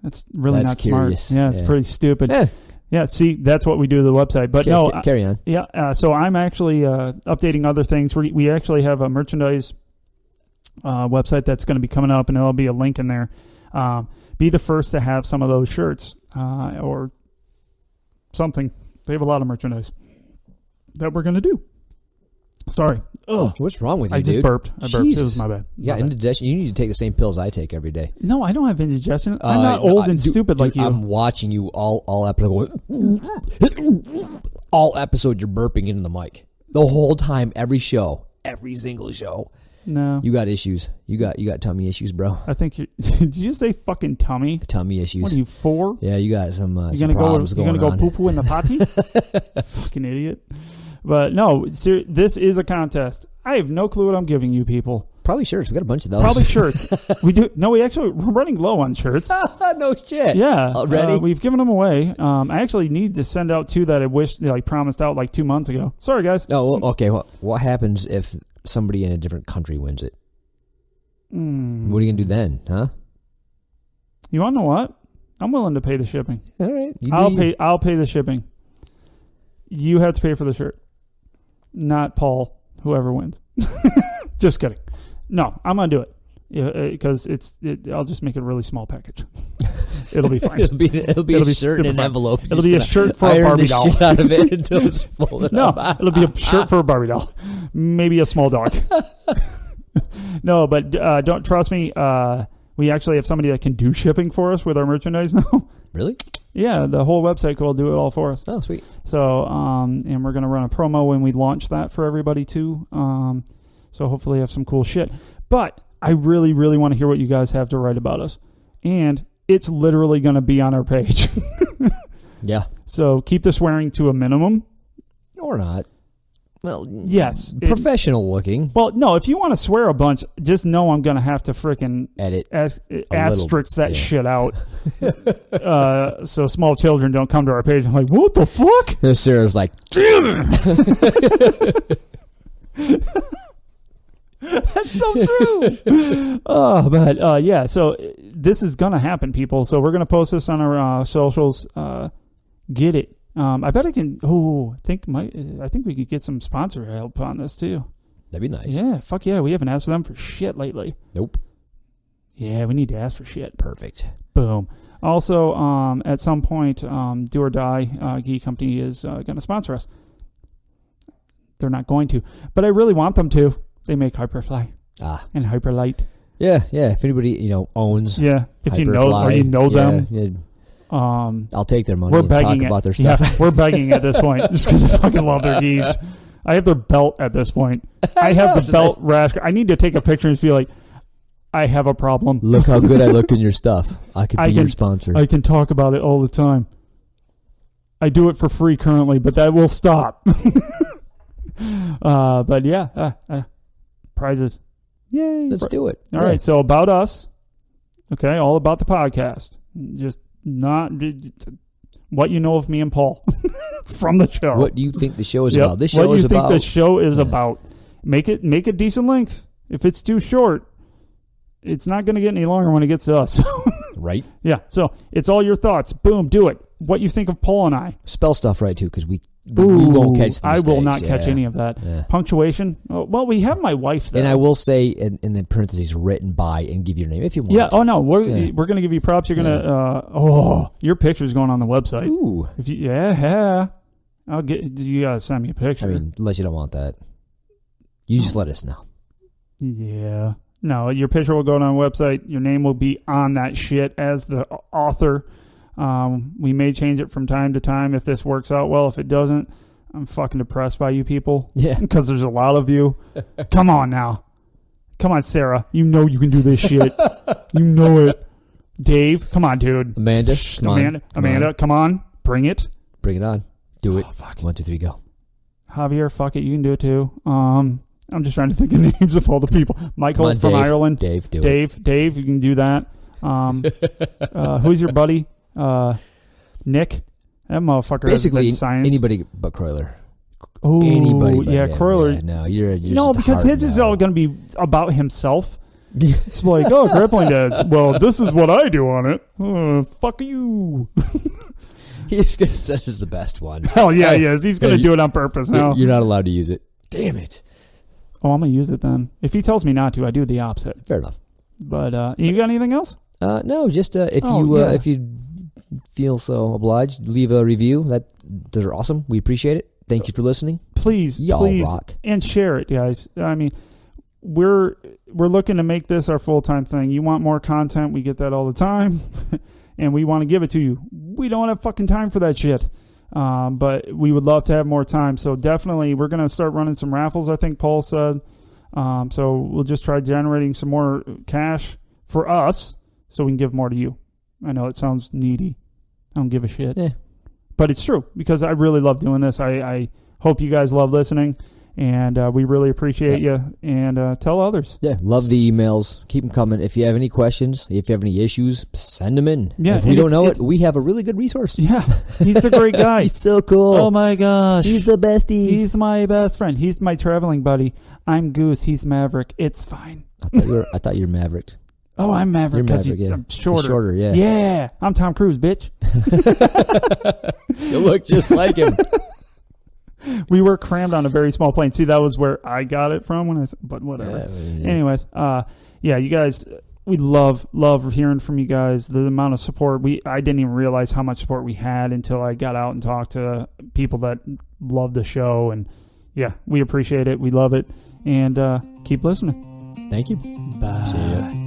that's really not curious. Smart. Yeah, it's pretty stupid. Yeah. Yeah, see, that's what we do to the website. But carry on. Yeah, so I'm actually updating other things. We actually have a merchandise website that's going to be coming up, and there'll be a link in there. Be the first to have some of those shirts or something. They have a lot of merchandise that we're going to do. Sorry. Ugh. What's wrong with you, dude? I burped. It was my bad. Indigestion. You need to take the same pills I take every day. No, I don't have indigestion. I'm not old and stupid like you. I'm watching you all episode. All episode, you're burping into the mic. The whole time, every show. Every single show. No. You got issues. You got tummy issues, bro. I think you... Did you say fucking tummy? Tummy issues. What are you, 4? Yeah, you got some problems going on. You gonna go poo-poo in the potty? Fucking idiot. But no, this is a contest. I have no clue what I'm giving you people. Probably shirts. We got a bunch of those. Probably shirts. We do. No, we're running low on shirts. No shit. Yeah. Already? We've given them away. I actually need to send out 2 that I promised out 2 months ago. Sorry, guys. Oh, well, okay. What happens if somebody in a different country wins it? What are you going to do then, huh? You want to know what? I'm willing to pay the shipping. All right. I'll pay the shipping. You have to pay for the shirt. Not Paul, whoever wins. Just kidding. No, I'm going to do it. Because I'll just make it a really small package. It'll be fine. it'll be a shirt in an envelope. It'll be a shirt for a Barbie doll. Shit out of it until it's folded up. It'll be a shirt for a Barbie doll. Maybe a small dog. No, but don't trust me. We actually have somebody that can do shipping for us with our merchandise now. Really? Yeah, the whole website will do it all for us. Oh, sweet. So, and we're going to run a promo when we launch that for everybody too. So hopefully have some cool shit. But I really, really want to hear what you guys have to write about us. And it's literally going to be on our page. Yeah. So keep the swearing to a minimum. Or not. Well, yes. Professional looking. Well, no, if you want to swear a bunch, just know I'm going to have to freaking edit asterisk that shit out. So small children don't come to our page and like, what the fuck? And Sarah's like, damn it. That's so true. But yeah, so this is going to happen, people. So we're going to post this on our socials. Get it. I bet I can. I think we could get some sponsor help on this too. That'd be nice. Yeah, fuck yeah. We haven't asked them for shit lately. Nope. Yeah, we need to ask for shit. Perfect. Boom. Also, at some point, Do or Die Gi Company is going to sponsor us. They're not going to, but I really want them to. They make Hyperfly and Hyperlight. Yeah. If anybody owns, if Hyperfly, you know or you know them. Yeah. I'll take their money. We're and begging talk about their stuff. Yeah, we're begging at this point just because I fucking love their geese. I have their belt at this point. I have the belt rash. I need to take a picture and be like, I have a problem. Look how good I look in your stuff. I could be your sponsor. I can talk about it all the time. I do it for free currently, but that will stop. But yeah, prizes. Yay. Let's do it. All right, so about us. Okay, all about the podcast. Just not what you know of me and Paul from the show. What do you think the show is about? This show what do is you think about. the show is about? Make it decent length. If it's too short, it's not going to get any longer when it gets to us. Right? Yeah. So it's all your thoughts. Boom. Do it. What you think of Paul and I? Spell stuff right too, because we won't catch the mistakes. I will not catch any of that. Yeah. Punctuation. Oh, well, we have my wife there. And I will say in the parentheses, written by, and give your name if you want. Yeah. Oh no, we're going to give you props. You're going to. Your picture's going on the website. Ooh. If you I'll get. You gotta send me a picture. I mean, unless you don't want that, you just let us know. Yeah. No, your picture will go on our website. Your name will be on that shit as the author. We may change it from time to time if this works out well. If it doesn't, I'm fucking depressed by you people. Yeah. Because there's a lot of you. Come on now. Come on, Sarah. You know you can do this shit. You know it. Dave, come on, dude. Amanda, come on. Bring it. Bring it on. Do it. Oh, fuck. 1, 2, 3, go. Javier, fuck it. You can do it too. I'm just trying to think of names of all the people. Michael from Ireland. Dave, do it. Dave, you can do that. Who's your buddy? Nick. That motherfucker. Basically, science. Anybody but Kroyler. Oh, anybody but him. Kroyler. Yeah, no, you're no, because his is all going to be about himself. It's like, Grappling Dads. Well, this is what I do on it. Fuck you. He's going to send us the best one. Hell yeah, he is. He's going to do it on purpose now. You're not allowed to use it. Damn it. Oh, I'm going to use it then. If he tells me not to, I do the opposite. Fair enough. But you got anything else? No, just if you feel so obliged, leave a review. Those are awesome. We appreciate it. Thank you for listening. Please rock. And share it, guys. I mean, we're looking to make this our full-time thing. You want more content, we get that all the time. And we want to give it to you. We don't have fucking time for that shit. But we would love to have more time. So definitely we're going to start running some raffles, I think Paul said. So we'll just try generating some more cash for us so we can give more to you. I know it sounds needy. I don't give a shit. Yeah. But it's true because I really love doing this. I hope you guys love listening. And we really appreciate you. And tell others. Yeah, love the emails. Keep them coming. If you have any questions, if you have any issues, send them in. Yeah, if we don't know it, we have a really good resource. Yeah, he's the great guy. He's so cool. Oh, my gosh. He's the bestie. He's my best friend. He's my traveling buddy. I'm Goose. He's Maverick. It's fine. I thought you were Maverick. Oh, I'm Maverick because I'm shorter. He's shorter, yeah. Yeah, I'm Tom Cruise, bitch. You look just like him. We were crammed on a very small plane. See, that was where I got it from but whatever. Yeah. Anyways, you guys, we love hearing from you guys. The amount of support I didn't even realize how much support we had until I got out and talked to people that love the show. And yeah, we appreciate it. We love it. And keep listening. Thank you. Bye. See ya.